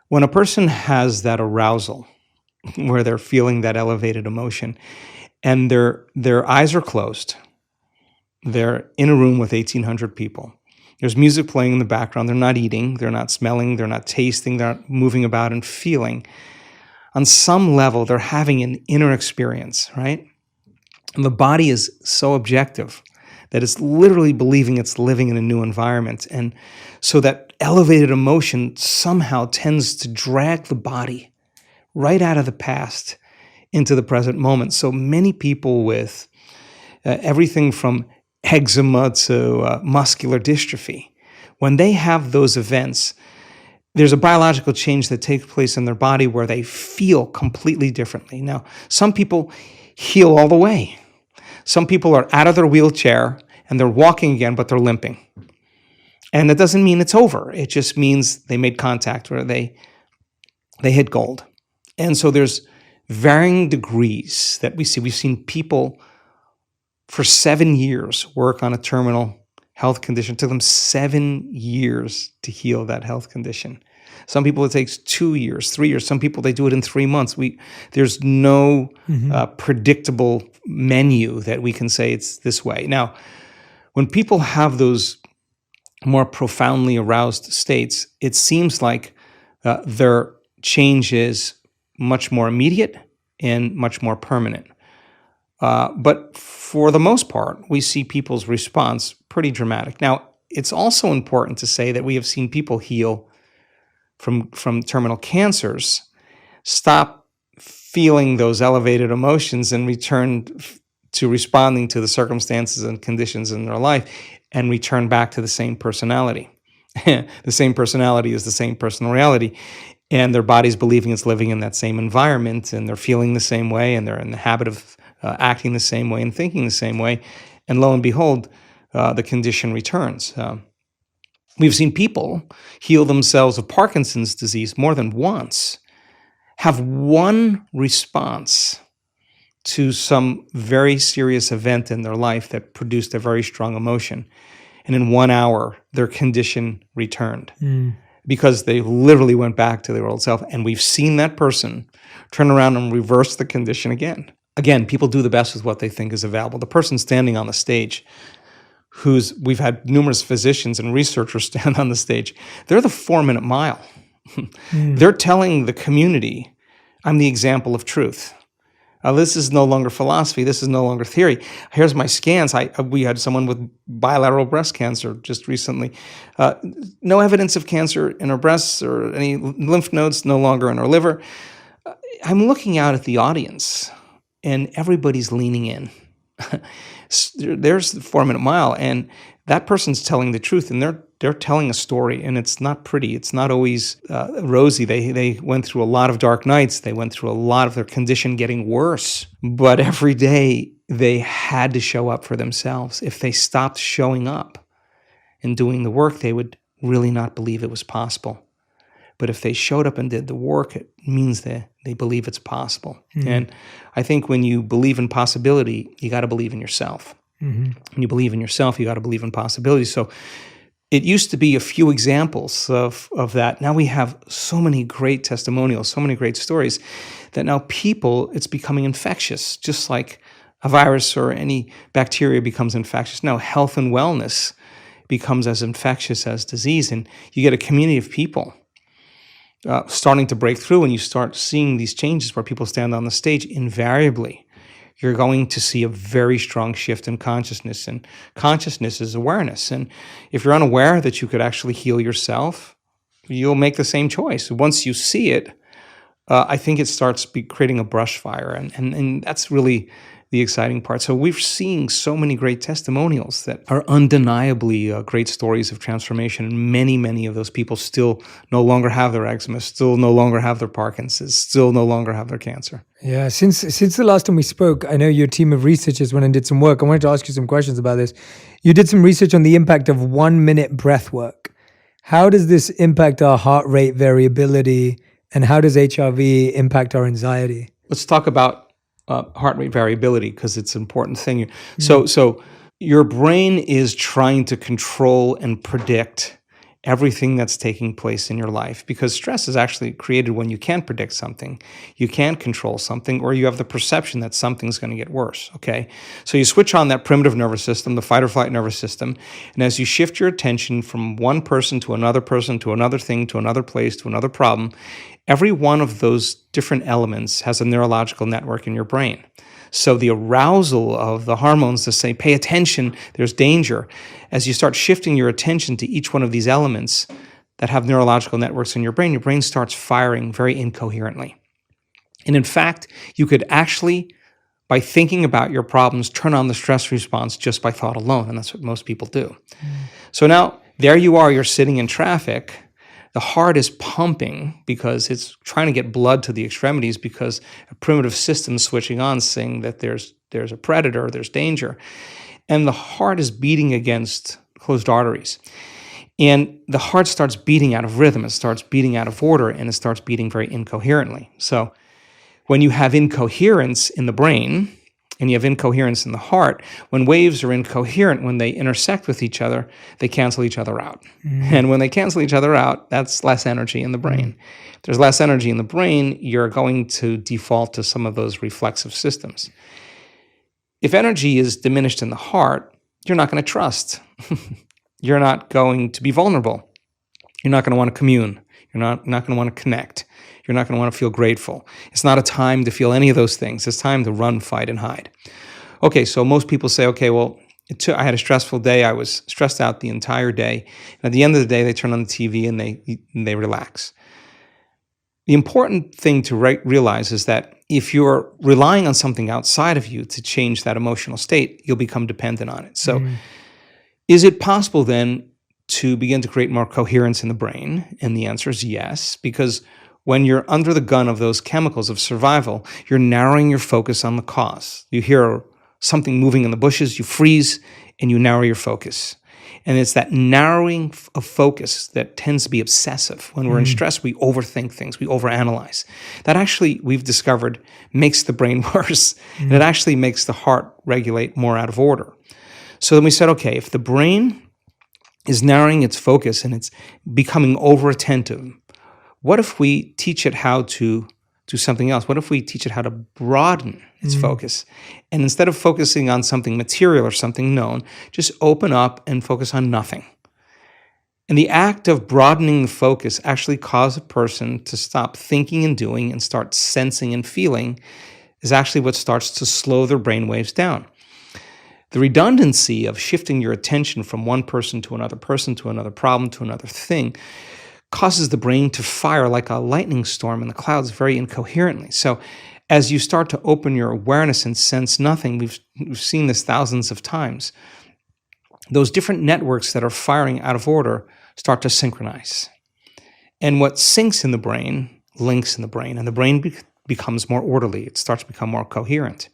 S2: When a person has that arousal, where they're feeling that elevated emotion, and their eyes are closed, they're in a room with 1,800 people. There's music playing in the background. They're not eating, they're not smelling, they're not tasting, they're not moving about and feeling. On some level, they're having an inner experience, right? And the body is so objective that it's literally believing it's living in a new environment. And so that elevated emotion somehow tends to drag the body right out of the past into the present moment. So many people with everything from eczema to muscular dystrophy, when they have those events, there's a biological change that takes place in their body where they feel completely differently. Now, some people heal all the way. Some people are out of their wheelchair and they're walking again, but they're limping. And that doesn't mean it's over. It just means they made contact or they hit gold. And so there's varying degrees that we see. We've seen people for 7 years work on a terminal health condition. It took them 7 years to heal that health condition. Some people it takes 2 years, 3 years. Some people they do it in 3 months. There's no predictable menu that we can say it's this way. Now, when people have those more profoundly aroused states, it seems like their change is much more immediate and much more permanent. But for the most part, we see people's response pretty dramatic. Now, it's also important to say that we have seen people heal from terminal cancers, stop feeling those elevated emotions and return to responding to the circumstances and conditions in their life and return back to the same personality. The same personality is the same personal reality, and their body's believing it's living in that same environment, and they're feeling the same way, and they're in the habit of acting the same way and thinking the same way, and lo and behold, the condition returns. We've seen people heal themselves of Parkinson's disease more than once, have one response to some very serious event in their life that produced a very strong emotion, and in 1 hour, their condition returned because they literally went back to their old self. And we've seen that person turn around and reverse the condition again. Again, people do the best with what they think is available. The person standing on the stage, we've had numerous physicians and researchers stand on the stage, they're the 4-minute mile. They're telling the community, I'm the example of truth. This is no longer philosophy. This is no longer theory. Here's my scans. We had someone with bilateral breast cancer just recently. No evidence of cancer in her breasts or any lymph nodes, no longer in her liver. I'm looking out at the audience, and everybody's leaning in. There's the 4-minute mile, and that person's telling the truth, and they're telling a story, and it's not pretty. It's not always rosy. They went through a lot of dark nights. They went through a lot of their condition getting worse. But every day they had to show up for themselves. If they stopped showing up and doing the work, they would really not believe it was possible. But if they showed up and did the work, it means that they believe it's possible. And I think when you believe in possibility, you got to believe in yourself. When you believe in yourself, you got to believe in possibility. So it used to be a few examples of that. Now we have so many great testimonials, so many great stories that now it's becoming infectious, just like a virus or any bacteria becomes infectious. Now health and wellness becomes as infectious as disease, and you get a community of people starting to break through, and you start seeing these changes where people stand on the stage. Invariably, you're going to see a very strong shift in consciousness, and consciousness is awareness. And if you're unaware that you could actually heal yourself, you'll make the same choice. Once you see it, I think it starts creating a brush fire, and that's really the exciting part. So we're seeing so many great testimonials that are undeniably great stories of transformation. And many of those people still no longer have their eczema, still no longer have their Parkinson's, still no longer have their cancer.
S1: Yeah, since the last time we spoke, I know your team of researchers went and did some work. I wanted to ask you some questions about this. You did some research on the impact of 1-minute breath work. How does this impact our heart rate variability, and how does HRV impact our anxiety?
S2: Let's talk about heart rate variability, because it's an important thing. So your brain is trying to control and predict everything that's taking place in your life, because stress is actually created when you can't predict something, you can't control something, or you have the perception that something's going to get worse, okay? So you switch on that primitive nervous system, the fight or flight nervous system, and as you shift your attention from one person, to another thing, to another place, to another problem, every one of those different elements has a neurological network in your brain. So the arousal of the hormones to say, pay attention, there's danger. As you start shifting your attention to each one of these elements that have neurological networks in your brain starts firing very incoherently. And in fact, you could actually, by thinking about your problems, turn on the stress response just by thought alone. And that's what most people do. So now there you are, you're sitting in traffic. The heart is pumping because it's trying to get blood to the extremities, because a primitive system is switching on, saying that there's a predator, there's danger. And the heart is beating against closed arteries. And the heart starts beating out of rhythm, it starts beating out of order, and it starts beating very incoherently. So when you have incoherence in the brain, and you have incoherence in the heart, when waves are incoherent, when they intersect with each other, they cancel each other out. And when they cancel each other out, that's less energy in the brain. If there's less energy in the brain, you're going to default to some of those reflexive systems. If energy is diminished in the heart, you're not going to trust. You're not going to be vulnerable. You're not going to want to commune. You're not going to want to connect. You're not going to want to feel grateful. It's not a time to feel any of those things. It's time to run, fight, and hide. Okay, so most people say, okay, well, I had a stressful day. I was stressed out the entire day. And at the end of the day, they turn on the TV and they relax. The important thing to realize is that if you're relying on something outside of you to change that emotional state, you'll become dependent on it. So is it possible then to begin to create more coherence in the brain? And the answer is yes, because when you're under the gun of those chemicals of survival, you're narrowing your focus on the cause. You hear something moving in the bushes, you freeze, and you narrow your focus. And it's that narrowing of focus that tends to be obsessive. When we're in stress, we overthink things, we overanalyze. That actually, we've discovered, makes the brain worse. And it actually makes the heart regulate more out of order. So then we said, okay, if the brain is narrowing its focus and it's becoming over-attentive, what if we teach it how to do something else? What if we teach it how to broaden its focus? And instead of focusing on something material or something known, just open up and focus on nothing. And the act of broadening the focus actually causes a person to stop thinking and doing and start sensing and feeling, is actually what starts to slow their brain waves down. The redundancy of shifting your attention from one person to another problem to another thing causes the brain to fire like a lightning storm in the clouds very incoherently. So as you start to open your awareness and sense nothing, we've seen this thousands of times, those different networks that are firing out of order start to synchronize. And what syncs in the brain links in the brain, and the brain becomes more orderly. It starts to become more coherent.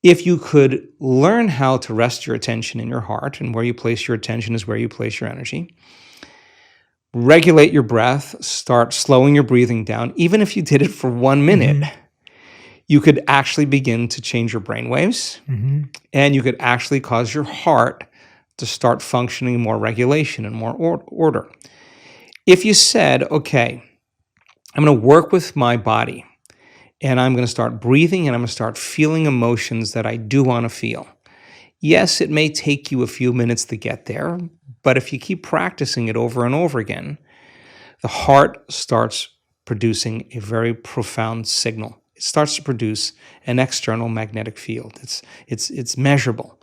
S2: If you could learn how to rest your attention in your heart, and where you place your attention is where you place your energy, regulate your breath, start slowing your breathing down, even if you did it for 1 minute, you could actually begin to change your brain waves, and you could actually cause your heart to start functioning more regulation and more order. If you said, okay, I'm going to work with my body, and I'm going to start breathing, and I'm going to start feeling emotions that I do want to feel. Yes, it may take you a few minutes to get there, but if you keep practicing it over and over again, the heart starts producing a very profound signal. It starts to produce an external magnetic field. It's measurable.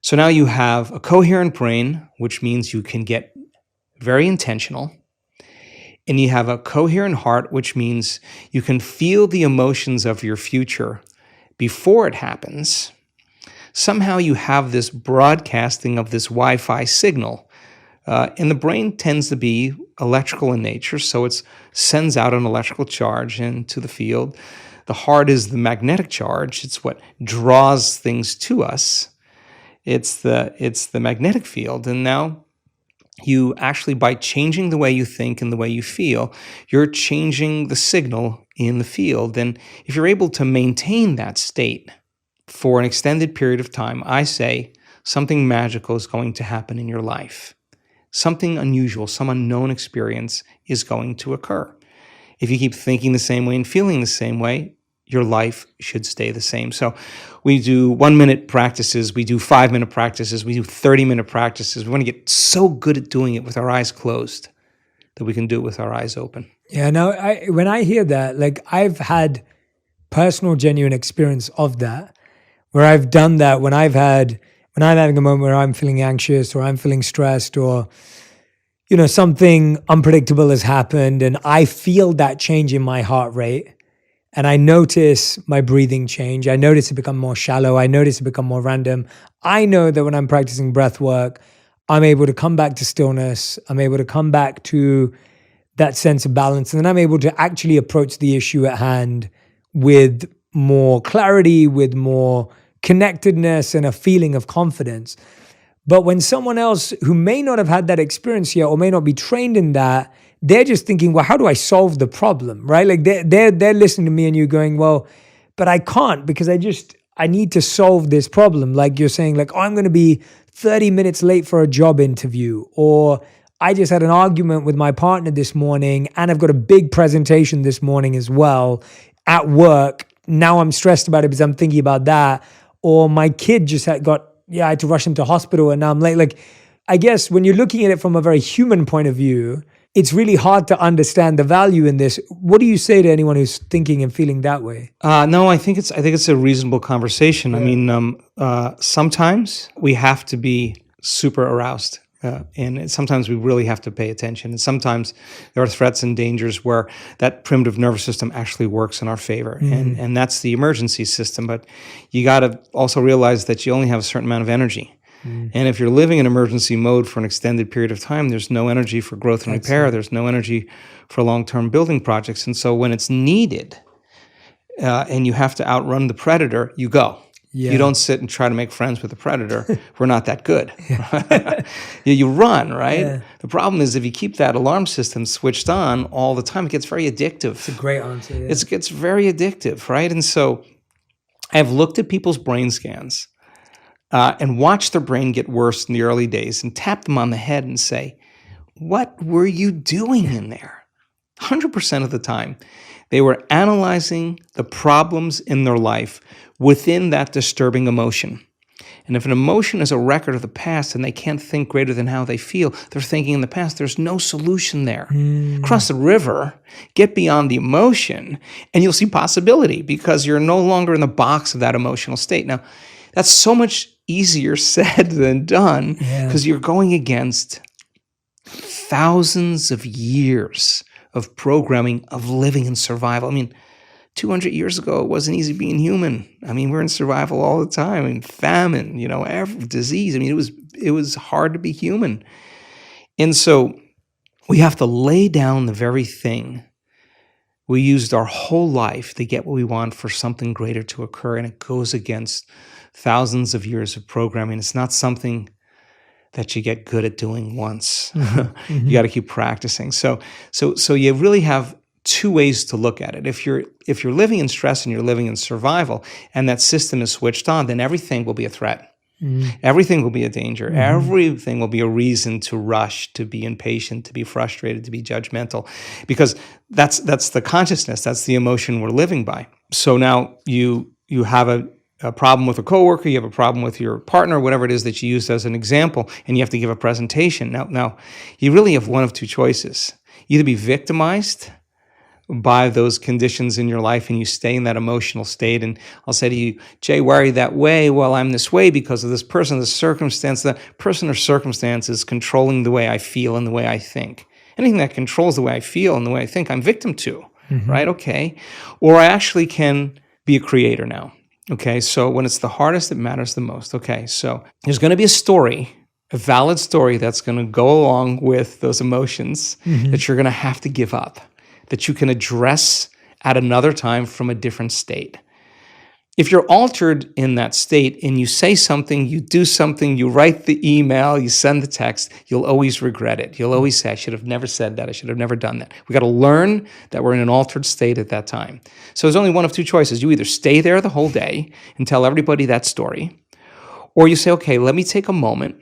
S2: So now you have a coherent brain, which means you can get very intentional. And you have a coherent heart, which means you can feel the emotions of your future before it happens. Somehow you have this broadcasting of this Wi-Fi signal. And the brain tends to be electrical in nature, so it sends out an electrical charge into the field. The heart is the magnetic charge. It's what draws things to us. It's the magnetic field. And now you actually, by changing the way you think and the way you feel, you're changing the signal in the field. And if you're able to maintain that state for an extended period of time, I say something magical is going to happen in your life. Something unusual, some unknown experience is going to occur. If you keep thinking the same way and feeling the same way, your life should stay the same. So we do 1-minute practices, we do 5-minute practices, we do 30-minute practices. We want to get so good at doing it with our eyes closed that we can do it with our eyes open.
S1: Yeah, no, when I hear that, like I've had personal, genuine experience of that, where I've done that when I'm having a moment where I'm feeling anxious or I'm feeling stressed or, something unpredictable has happened and I feel that change in my heart rate. And I notice my breathing change. I notice it become more shallow. I notice it become more random. I know that when I'm practicing breath work, I'm able to come back to stillness. I'm able to come back to that sense of balance. And then I'm able to actually approach the issue at hand with more clarity, with more connectedness and a feeling of confidence. But when someone else who may not have had that experience yet or may not be trained in that, they're just thinking, well, how do I solve the problem, right? Like they're listening to me and you going, well, but I can't because I need to solve this problem. Like you're saying, like, oh, I'm going to be 30 minutes late for a job interview, or I just had an argument with my partner this morning and I've got a big presentation this morning as well at work. Now I'm stressed about it because I'm thinking about that. Or my kid just I had to rush him to hospital and now I'm late. Like, I guess when you're looking at it from a very human point of view, it's really hard to understand the value in this. What do you say to anyone who's thinking and feeling that way?
S2: No, I think it's a reasonable conversation. Yeah. I mean, sometimes we have to be super aroused Sometimes we really have to pay attention. And sometimes there are threats and dangers where that primitive nervous system actually works in our favor. And that's the emergency system. But you got to also realize that you only have a certain amount of energy. And if you're living in emergency mode for an extended period of time, there's no energy for growth and repair. There's no energy for long-term building projects. And so when it's needed and you have to outrun the predator, you go. You don't sit and try to make friends with the predator. We're not that good. You run, right? Yeah. The problem is if you keep that alarm system switched on all the time, it gets very addictive.
S1: It's a great answer. Yeah.
S2: It gets very addictive, right? And so I've looked at people's brain scans and watched their brain get worse in the early days and tap them on the head and say, what were you doing in there? 100% of the time, they were analyzing the problems in their life within that disturbing emotion. And if an emotion is a record of the past and they can't think greater than how they feel, they're thinking in the past, there's no solution there. Cross the river, get beyond the emotion, and you'll see possibility because you're no longer in the box of that emotional state. Now, that's so much easier said than done because you're going against thousands of years of programming of living in survival. I mean, 200 years ago, it wasn't easy being human. I mean, we're in survival all the time. I mean, famine, every disease. I mean, it was hard to be human. And so we have to lay down the very thing we used our whole life to get what we want for something greater to occur, and it goes against thousands of years of programming. It's not something that you get good at doing once. You got to keep practicing. So you really have two ways to look at it. If you're living in stress and you're living in survival, and that system is switched on, then everything will be a threat. Everything will be a danger. Everything will be a reason to rush, to be impatient, to be frustrated, to be judgmental, because that's the consciousness, that's the emotion we're living by. So now you have a problem with a coworker, you have a problem with your partner, whatever it is that you used as an example, and you have to give a presentation. Now you really have one of two choices: either be victimized by those conditions in your life and you stay in that emotional state. And I'll say to you, Jay, why are you that way? Well, I'm this way because of this person, this circumstance. That person or circumstance is controlling the way I feel and the way I think. Anything that controls the way I feel and the way I think, I'm victim to, right? Okay. Or I actually can be a creator now. Okay. So when it's the hardest, it matters the most. Okay. So there's going to be a story, a valid story that's going to go along with those emotions that you're going to have to give up, that you can address at another time from a different state. If you're altered in that state and you say something, you do something, you write the email, you send the text, you'll always regret it. You'll always say, I should have never said that. I should have never done that. We got to learn that we're in an altered state at that time. So there's only one of two choices. You either stay there the whole day and tell everybody that story, or you say, okay, let me take a moment.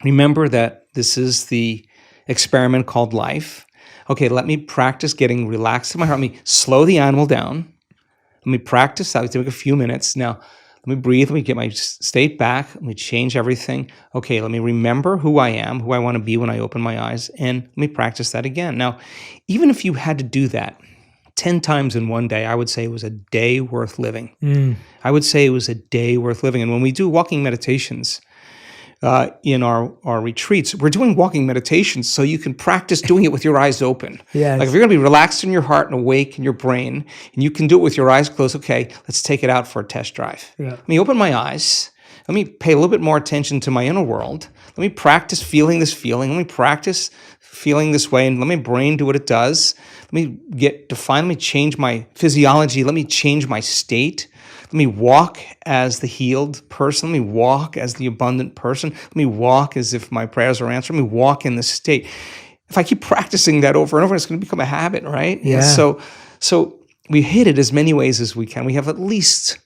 S2: Remember that this is the experiment called life. Okay, let me practice getting relaxed in my heart. Let me slow the animal down. Let me practice that. Take a few minutes. Now, let me breathe. Let me get my state back. Let me change everything. Okay, let me remember who I am, who I want to be when I open my eyes, and let me practice that again. Now, even if you had to do that 10 times in one day, I would say it was a day worth living. I would say it was a day worth living. And when we do walking meditations, in our retreats, we're doing walking meditations so you can practice doing it with your eyes open. Like if you're going to be relaxed in your heart and awake in your brain, and you can do it with your eyes closed, okay, let's take it out for a test drive. Let me open my eyes. Let me pay a little bit more attention to my inner world. Let me practice feeling this feeling. Let me practice feeling this way, and let my brain do what it does. Let me let me change my physiology. Let me change my state. Let me walk as the healed person. Let me walk as the abundant person. Let me walk as if my prayers are answered. Let me walk in this state. If I keep practicing that over and over, it's going to become a habit, right?
S1: Yeah.
S2: So we hit it as many ways as we can. We have at least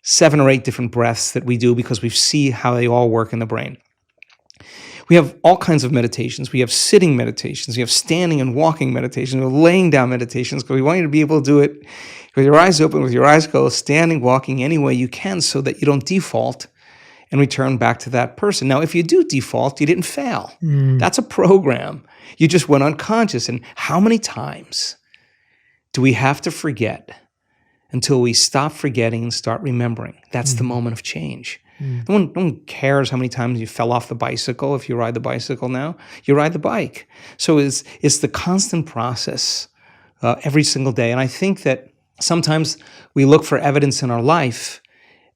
S2: 7 or 8 different breaths that we do because we see how they all work in the brain. We have all kinds of meditations. We have sitting meditations. We have standing and walking meditations. We have laying down meditations because we want you to be able to do it with your eyes open, with your eyes closed, standing, walking any way you can so that you don't default and return back to that person. Now, if you do default, you didn't fail. That's a program. You just went unconscious. And how many times do we have to forget until we stop forgetting and start remembering. That's the moment of change. No one cares how many times you fell off the bicycle. If you ride the bicycle now, you ride the bike. So it's the constant process every single day. And I think that sometimes we look for evidence in our life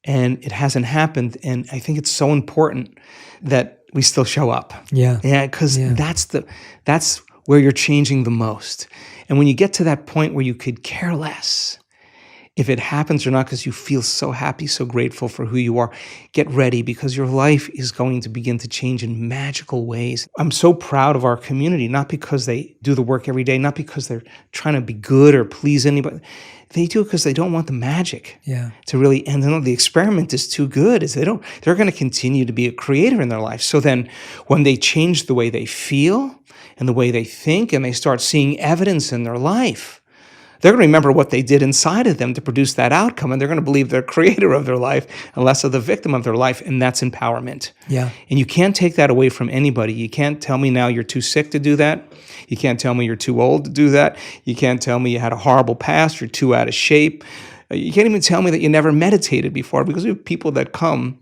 S2: and it hasn't happened. And I think it's so important that we still show up.
S1: Yeah.
S2: Yeah, because that's where you're changing the most. And when you get to that point where you could care less if it happens or not, because you feel so happy, so grateful for who you are, get ready, because your life is going to begin to change in magical ways. I'm so proud of our community, not because they do the work every day, not because they're trying to be good or please anybody. They do it because they don't want the magic to really end. And the experiment is too good. They're going to continue to be a creator in their life. So then when they change the way they feel and the way they think, and they start seeing evidence in their life, they're going to remember what they did inside of them to produce that outcome, and they're going to believe they're creator of their life and less of the victim of their life, and that's empowerment.
S1: Yeah.
S2: And you can't take that away from anybody. You can't tell me now you're too sick to do that. You can't tell me you're too old to do that. You can't tell me you had a horrible past, you're too out of shape. You can't even tell me that you never meditated before, because we have people that come,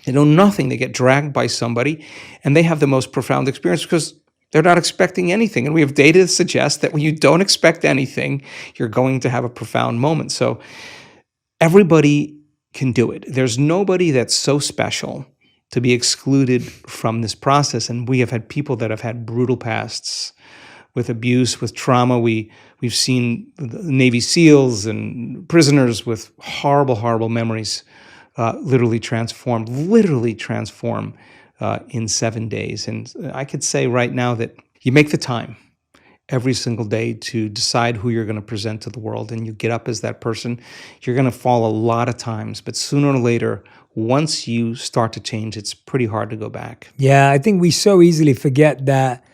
S2: they know nothing, they get dragged by somebody, and they have the most profound experience because they're not expecting anything. And we have data that suggests that when you don't expect anything, you're going to have a profound moment. So everybody can do it. There's nobody that's so special to be excluded from this process. And we have had people that have had brutal pasts with abuse, with trauma. We've seen Navy SEALs and prisoners with horrible, horrible memories literally transform in 7 days. And I could say right now that you make the time every single day to decide who you're going to present to the world, and you get up as that person. You're going to fall a lot of times, but sooner or later, once you start to change, it's pretty hard to go back.
S1: Yeah, I think we so easily forget that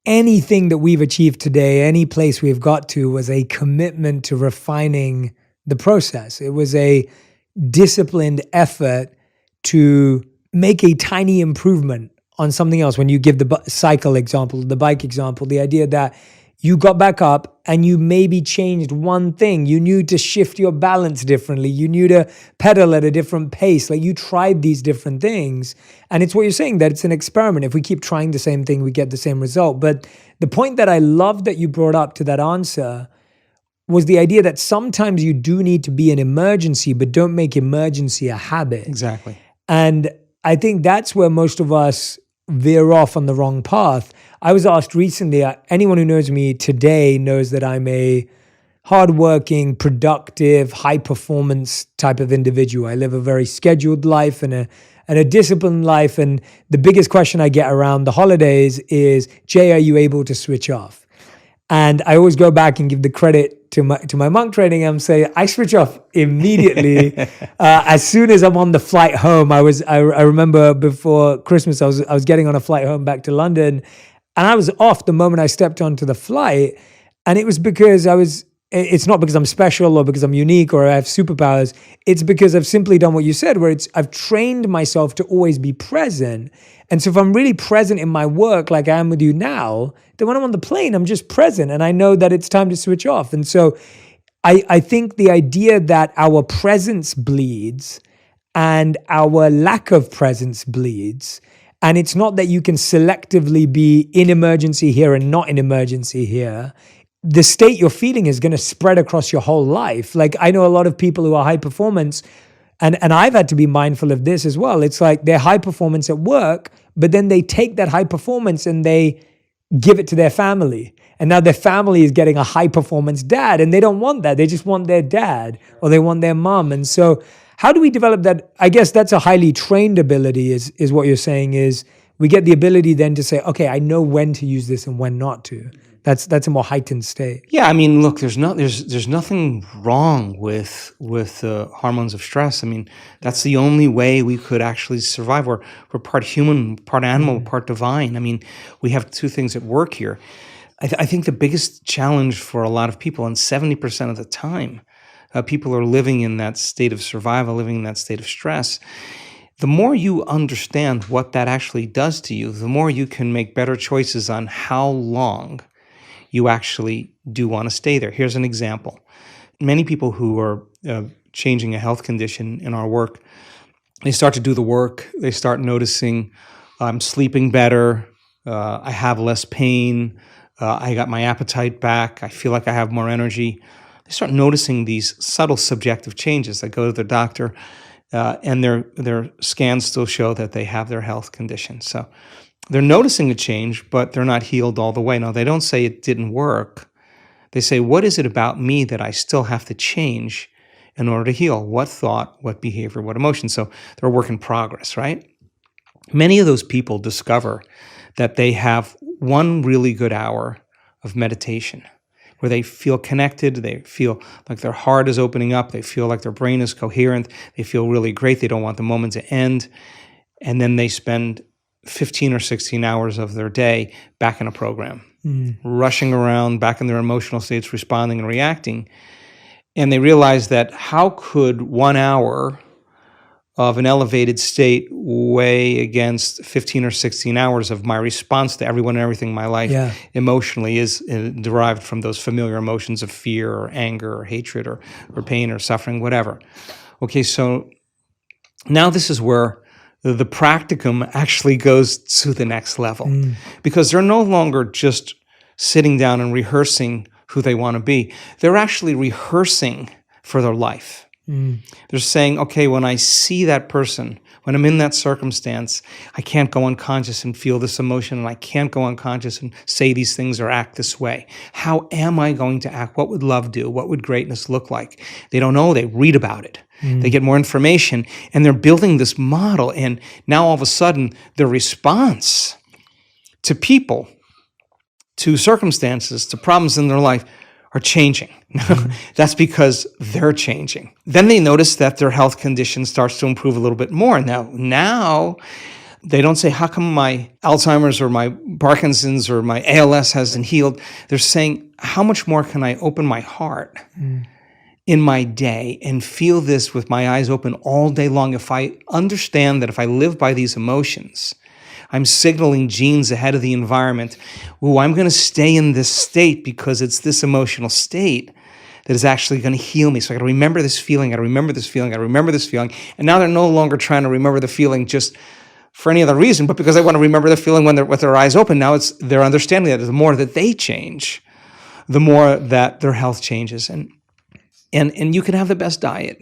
S1: anything that we've achieved today, any place we've got to, was a commitment to refining the process. It was a disciplined effort to make a tiny improvement on something else. When you give the cycle example, the bike example, the idea that you got back up and you maybe changed one thing. You knew to shift your balance differently. You knew to pedal at a different pace. Like, you tried these different things. And it's what you're saying, that it's an experiment. If we keep trying the same thing, we get the same result. But the point that I love that you brought up to that answer was the idea that sometimes you do need to be an emergency, but don't make emergency a habit.
S2: Exactly.
S1: And I think that's where most of us veer off on the wrong path. I was asked recently, anyone who knows me today knows that I'm a hardworking, productive, high-performance type of individual. I live a very scheduled life and a disciplined life. And the biggest question I get around the holidays is, Jay, are you able to switch off? And I always go back and give the credit to my monk training. I'm saying I switch off immediately. As soon as I'm on the flight home, I remember before Christmas, I was getting on a flight home back to London, and I was off the moment I stepped onto the flight. And it was because it's not because I'm special or because I'm unique or I have superpowers. It's because I've simply done what you said, where I've trained myself to always be present. And so if I'm really present in my work, like I am with you now, then when I'm on the plane, I'm just present and I know that it's time to switch off. And so I think the idea that our presence bleeds and our lack of presence bleeds, and it's not that you can selectively be in emergency here and not in emergency here. The state you're feeling is going to spread across your whole life. Like, I know a lot of people who are high performance, and I've had to be mindful of this as well. It's like they're high performance at work, but then they take that high performance and they give it to their family. And now their family is getting a high performance dad, and they don't want that. They just want their dad, or they want their mom. And so how do we develop that? I guess that's a highly trained ability, is what you're saying, is we get the ability then to say, okay, I know when to use this and when not to. That's a more heightened state.
S2: Yeah, I mean, look, there's nothing wrong with the hormones of stress. I mean, that's the only way we could actually survive. We're part human, part animal, part divine. I mean, we have two things at work here. I think the biggest challenge for a lot of people, and 70% of the time, people are living in that state of survival, living in that state of stress. The more you understand what that actually does to you, the more you can make better choices on how long you actually do want to stay there. Here's an example. many people who are changing a health condition in our work, they start to do the work. They start noticing, I'm sleeping better. I have less pain. I got my appetite back. I feel like I have more energy. They start noticing these subtle subjective changes. They go to their doctor, and their scans still show that they have their health condition. So they're noticing a change, but they're not healed all the way. Now, they don't say it didn't work. They say, what is it about me that I still have to change in order to heal? What thought, what behavior, what emotion? So they're a work in progress, right? Many of those people discover that they have one really good hour of meditation where they feel connected, they feel like their heart is opening up, they feel like their brain is coherent, they feel really great, they don't want the moment to end, and then they spend 15 or 16 hours of their day back in a program, rushing around, back in their emotional states, responding and reacting. And they realize that how could 1 hour of an elevated state weigh against 15 or 16 hours of my response to everyone and everything in my life emotionally is derived from those familiar emotions of fear or anger or hatred or pain or suffering, whatever. Okay, so now this is where the practicum actually goes to the next level because they're no longer just sitting down and rehearsing who they want to be. They're actually rehearsing for their life. They're saying, okay, when I see that person, when I'm in that circumstance, I can't go unconscious and feel this emotion, and I can't go unconscious and say these things or act this way. How am I going to act? What would love do? What would greatness look like? They don't know. They read about it. They get more information, and they're building this model. And now all of a sudden, their response to people, to circumstances, to problems in their life are changing. That's because they're changing. Then they notice that their health condition starts to improve a little bit more. Now they don't say, how come my Alzheimer's or my Parkinson's or my ALS hasn't healed? They're saying, how much more can I open my heart in my day and feel this with my eyes open all day long? If I understand that if I live by these emotions, I'm signaling genes ahead of the environment. Ooh, I'm going to stay in this state because it's this emotional state that is actually going to heal me. So I got to remember this feeling. I got to remember this feeling. I got to remember this feeling. And now they're no longer trying to remember the feeling just for any other reason, but because they want to remember the feeling when they're with their eyes open. Now they're understanding that the more that they change, the more that their health changes. And you can have the best diet,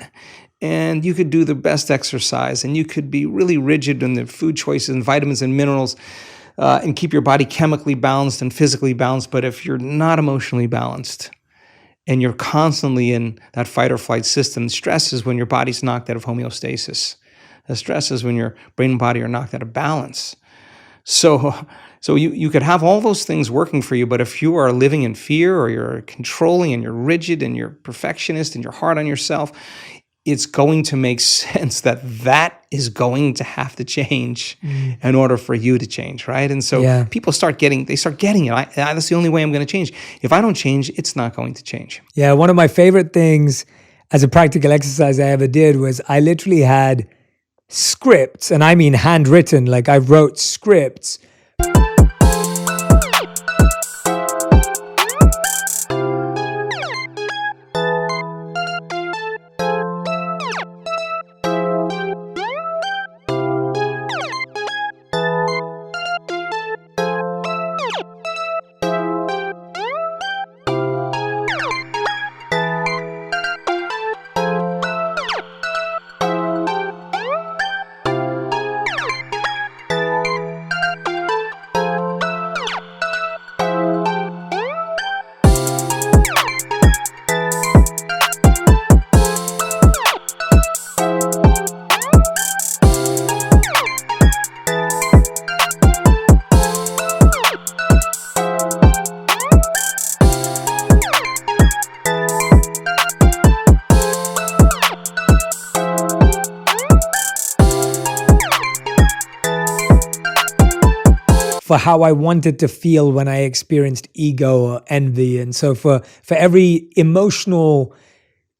S2: and you could do the best exercise, and you could be really rigid in the food choices and vitamins and minerals and keep your body chemically balanced and physically balanced. But if you're not emotionally balanced and you're constantly in that fight or flight system, stress is when your body's knocked out of homeostasis. The stress is when your brain and body are knocked out of balance. So you could have all those things working for you, but if you are living in fear or you're controlling and you're rigid and you're perfectionist and you're hard on yourself, it's going to make sense that is going to have to change in order for you to change, right? And so people start getting it. That's the only way I'm going to change. If I don't change, it's not going to change.
S1: Yeah, one of my favorite things as a practical exercise I ever did was I literally had scripts, and I mean handwritten, like I wrote scripts. For how I wanted to feel when I experienced ego or envy. And so for every emotional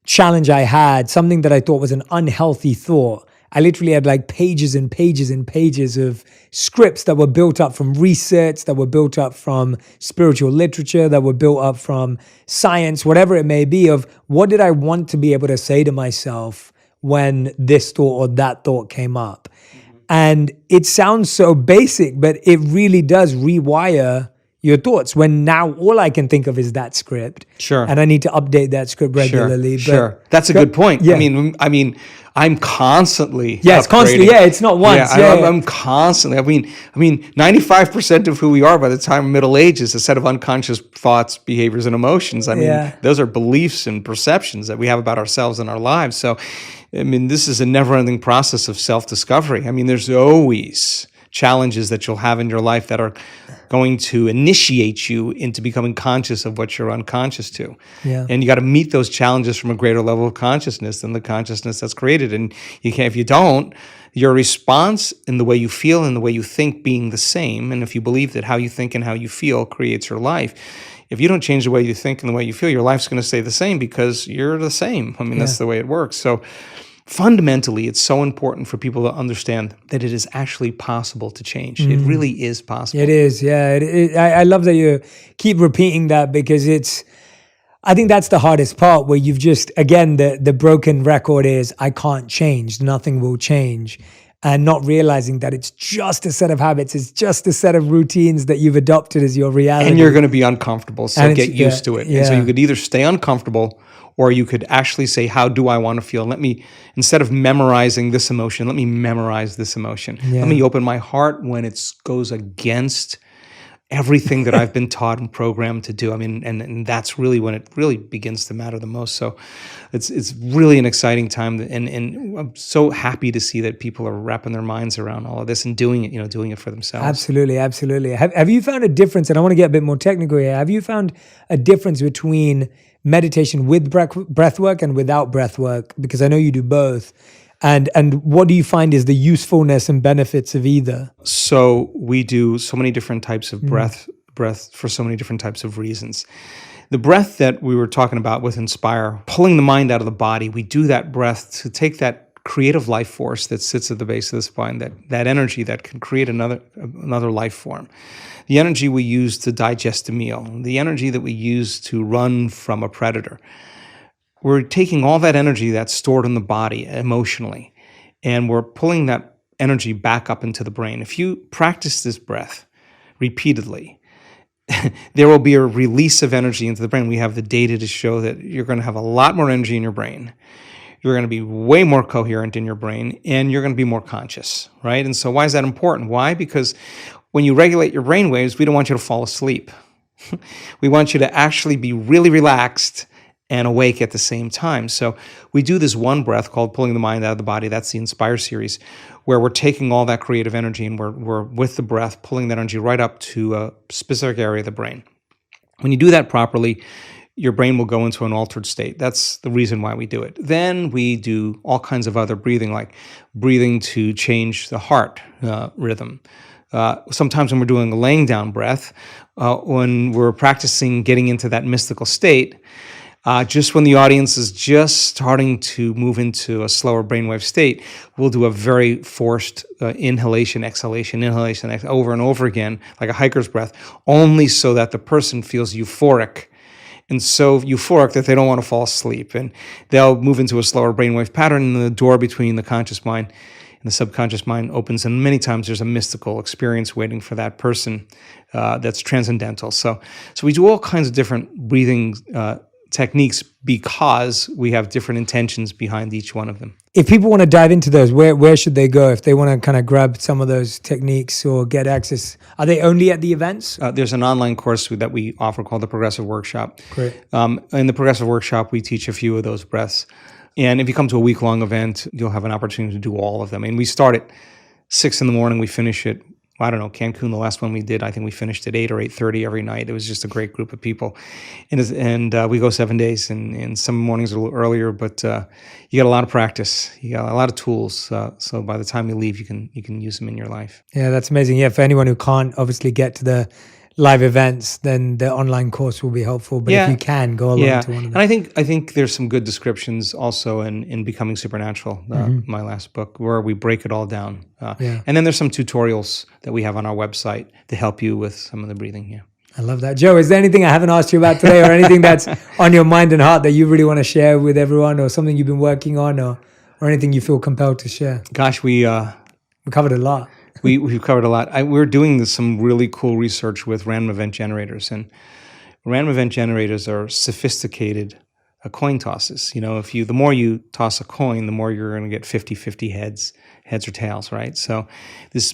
S1: challenge I had, something that I thought was an unhealthy thought, I literally had like pages and pages and pages of scripts that were built up from research, that were built up from spiritual literature, that were built up from science, whatever it may be, of what did I want to be able to say to myself when this thought or that thought came up. And it sounds so basic, but it really does rewire your thoughts when now all I can think of is that script.
S2: Sure.
S1: And I need to update that script regularly.
S2: Sure. That's a good point. Yeah. I mean, I'm constantly
S1: it's constantly. Yeah, it's not once.
S2: I'm constantly. I mean, 95% of who we are by the time of middle age is a set of unconscious thoughts, behaviors, and emotions. I mean, those are beliefs and perceptions that we have about ourselves and our lives. So, I mean, this is a never-ending process of self-discovery. I mean, there's always challenges that you'll have in your life that are going to initiate you into becoming conscious of what you're unconscious to.
S1: Yeah.
S2: And you got to meet those challenges from a greater level of consciousness than the consciousness that's created. And you can't, if you don't, your response in the way you feel and the way you think being the same, and if you believe that how you think and how you feel creates your life, if you don't change the way you think and the way you feel, your life's going to stay the same because you're the same. I mean, that's the way it works. So fundamentally, it's so important for people to understand that it is actually possible to change. It really is possible.
S1: It is, yeah. I love that you keep repeating that because I think that's the hardest part where you've just, again, the broken record is I can't change, nothing will change. And not realizing that it's just a set of habits, it's just a set of routines that you've adopted as your reality.
S2: And you're going to be uncomfortable, so get used to it. And so you could either stay uncomfortable or you could actually say, how do I want to feel? Instead of memorizing this emotion, let me memorize this emotion.
S1: Yeah.
S2: Let me open my heart when it goes against everything that I've been taught and programmed to do. I mean, and that's really when it really begins to matter the most. So it's really an exciting time. And I'm so happy to see that people are wrapping their minds around all of this and doing it for themselves.
S1: Absolutely, absolutely. Have you found a difference, and I want to get a bit more technical here, have you found a difference between meditation with breath work and without breath work? Because I know you do both. And what do you find is the usefulness and benefits of either?
S2: So we do so many different types of breath for so many different types of reasons. The breath that we were talking about with Inspire, pulling the mind out of the body, we do that breath to take that creative life force that sits at the base of the spine, that energy that can create another life form. The energy we use to digest a meal, the energy that we use to run from a predator. We're taking all that energy that's stored in the body emotionally, and we're pulling that energy back up into the brain. If you practice this breath repeatedly, there will be a release of energy into the brain. We have the data to show that you're going to have a lot more energy in your brain. You're going to be way more coherent in your brain, and you're going to be more conscious, right? And so why is that important? Why? Because when you regulate your brain waves, we don't want you to fall asleep. We want you to actually be really relaxed and awake at the same time. So we do this one breath called pulling the mind out of the body. That's the Inspire series, where we're taking all that creative energy and we're with the breath, pulling that energy right up to a specific area of the brain. When you do that properly, your brain will go into an altered state. That's the reason why we do it. Then we do all kinds of other breathing, like breathing to change the heart rhythm. Sometimes when we're doing a laying down breath, when we're practicing getting into that mystical state, just when the audience is just starting to move into a slower brainwave state, we'll do a very forced inhalation, exhalation, over and over again, like a hiker's breath, only so that the person feels euphoric. And so euphoric that they don't want to fall asleep. And they'll move into a slower brainwave pattern, and the door between the conscious mind and the subconscious mind opens. And many times there's a mystical experience waiting for that person that's transcendental. So we do all kinds of different breathing techniques because we have different intentions behind each one of them.
S1: If people want to dive into those, where should they go if they want to kind of grab some of those techniques or get access? Are they only at the events?
S2: There's an online course that we offer called the Progressive Workshop.
S1: Great.
S2: In the Progressive Workshop, we teach a few of those breaths. And if you come to a week-long event, you'll have an opportunity to do all of them. And we start at 6 a.m, we finish at, I don't know, Cancun, the last one we did, I think we finished at 8 or 8:30 every night. It was just a great group of people. And we go 7 days, and some mornings a little earlier, but you got a lot of practice. You got a lot of tools. So by the time you leave, you can use them in your life.
S1: Yeah, that's amazing. Yeah, for anyone who can't obviously get to the live events, then the online course will be helpful. But if you can, go along to one of them.
S2: And I think there's some good descriptions also in Becoming Supernatural, my last book, where we break it all down. And then there's some tutorials that we have on our website to help you with some of the breathing. Yeah.
S1: I love that. Joe, is there anything I haven't asked you about today, or anything that's on your mind and heart that you really want to share with everyone, or something you've been working on, or anything you feel compelled to share?
S2: Gosh, we
S1: covered a lot.
S2: We've covered a lot. We're doing some really cool research with random event generators, and random event generators are sophisticated coin tosses. You know, the more you toss a coin, the more you're going to get 50-50 heads or tails, right? So this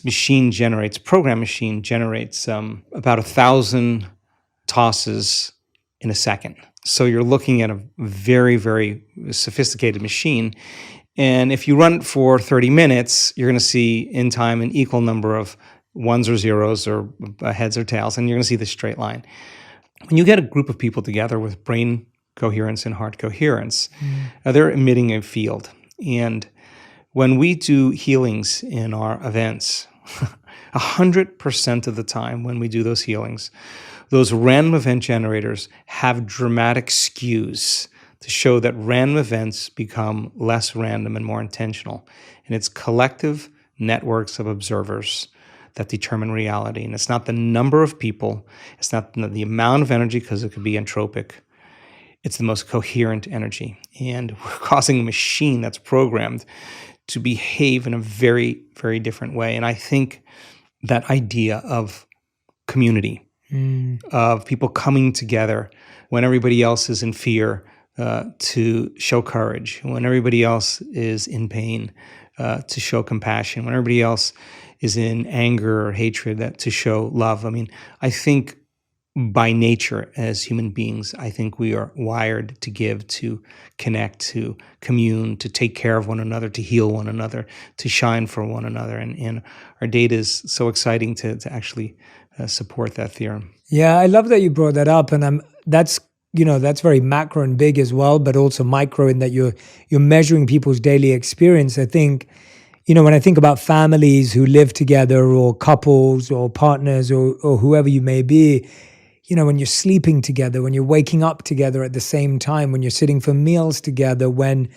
S2: program machine generates about 1,000 tosses in a second. So you're looking at a very, very sophisticated machine. And if you run it for 30 minutes, you're going to see in time an equal number of ones or zeros or heads or tails, and you're going to see the straight line. When you get a group of people together with brain coherence and heart coherence, they're emitting a field. And when we do healings in our events, 100% of the time when we do those healings, those random event generators have dramatic skews to show that random events become less random and more intentional. And it's collective networks of observers that determine reality. And it's not the number of people, it's not the amount of energy, because it could be entropic. It's the most coherent energy. And we're causing a machine that's programmed to behave in a very, very different way. And I think that idea of community, of people coming together when everybody else is in fear, to show courage, when everybody else is in pain, to show compassion, when everybody else is in anger or hatred, to show love. I mean, I think by nature as human beings, I think we are wired to give, to connect, to commune, to take care of one another, to heal one another, to shine for one another. And our data is so exciting to actually support that theorem. Yeah, I love that you brought that up. And that's very macro and big as well, but also micro in that you're measuring people's daily experience. I think, when I think about families who live together, or couples or partners or whoever you may be, when you're sleeping together, when you're waking up together at the same time, when you're sitting for meals together, when,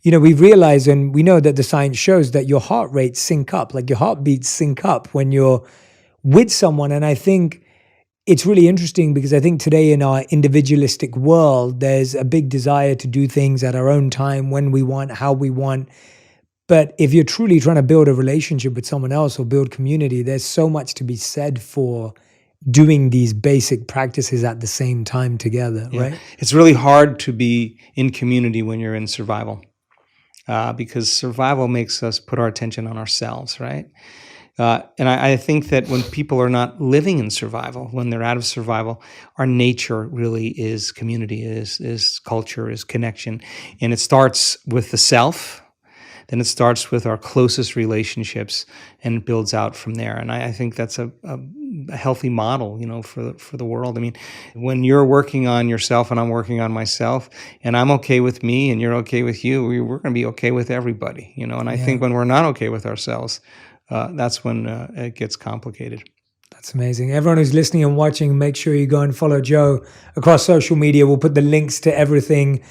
S2: we've realized and we know that the science shows that your heart rates sync up, like your heartbeats sync up when you're with someone. And I think it's really interesting because I think today in our individualistic world, there's a big desire to do things at our own time, when we want, how we want. But if you're truly trying to build a relationship with someone else or build community, there's so much to be said for doing these basic practices at the same time together, right? It's really hard to be in community when you're in survival, because survival makes us put our attention on ourselves, right? And I think that when people are not living in survival, when they're out of survival, our nature really is community, is culture, is connection. And it starts with the self, then it starts with our closest relationships, and it builds out from there. And I think that's a healthy model, for the world. I mean, when you're working on yourself and I'm working on myself, and I'm okay with me and you're okay with you, we're going to be okay with everybody, And I think when we're not okay with ourselves, that's when it gets complicated. That's amazing. Everyone who's listening and watching, make sure you go and follow Joe across social media. We'll put the links to everything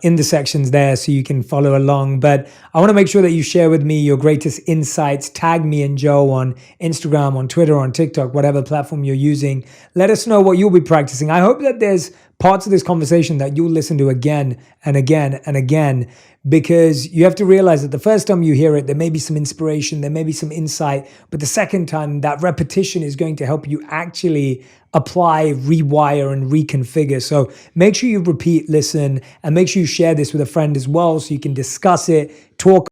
S2: in the sections there so you can follow along. But I want to make sure that you share with me your greatest insights. Tag me and Joe on Instagram, on Twitter, on TikTok, whatever platform you're using. Let us know what you'll be practicing. I hope that there's parts of this conversation that you'll listen to again and again and again, because you have to realize that the first time you hear it, there may be some inspiration, there may be some insight, but the second time, that repetition is going to help you actually apply, rewire, and reconfigure. So make sure you repeat, listen, and make sure you share this with a friend as well so you can discuss it, talk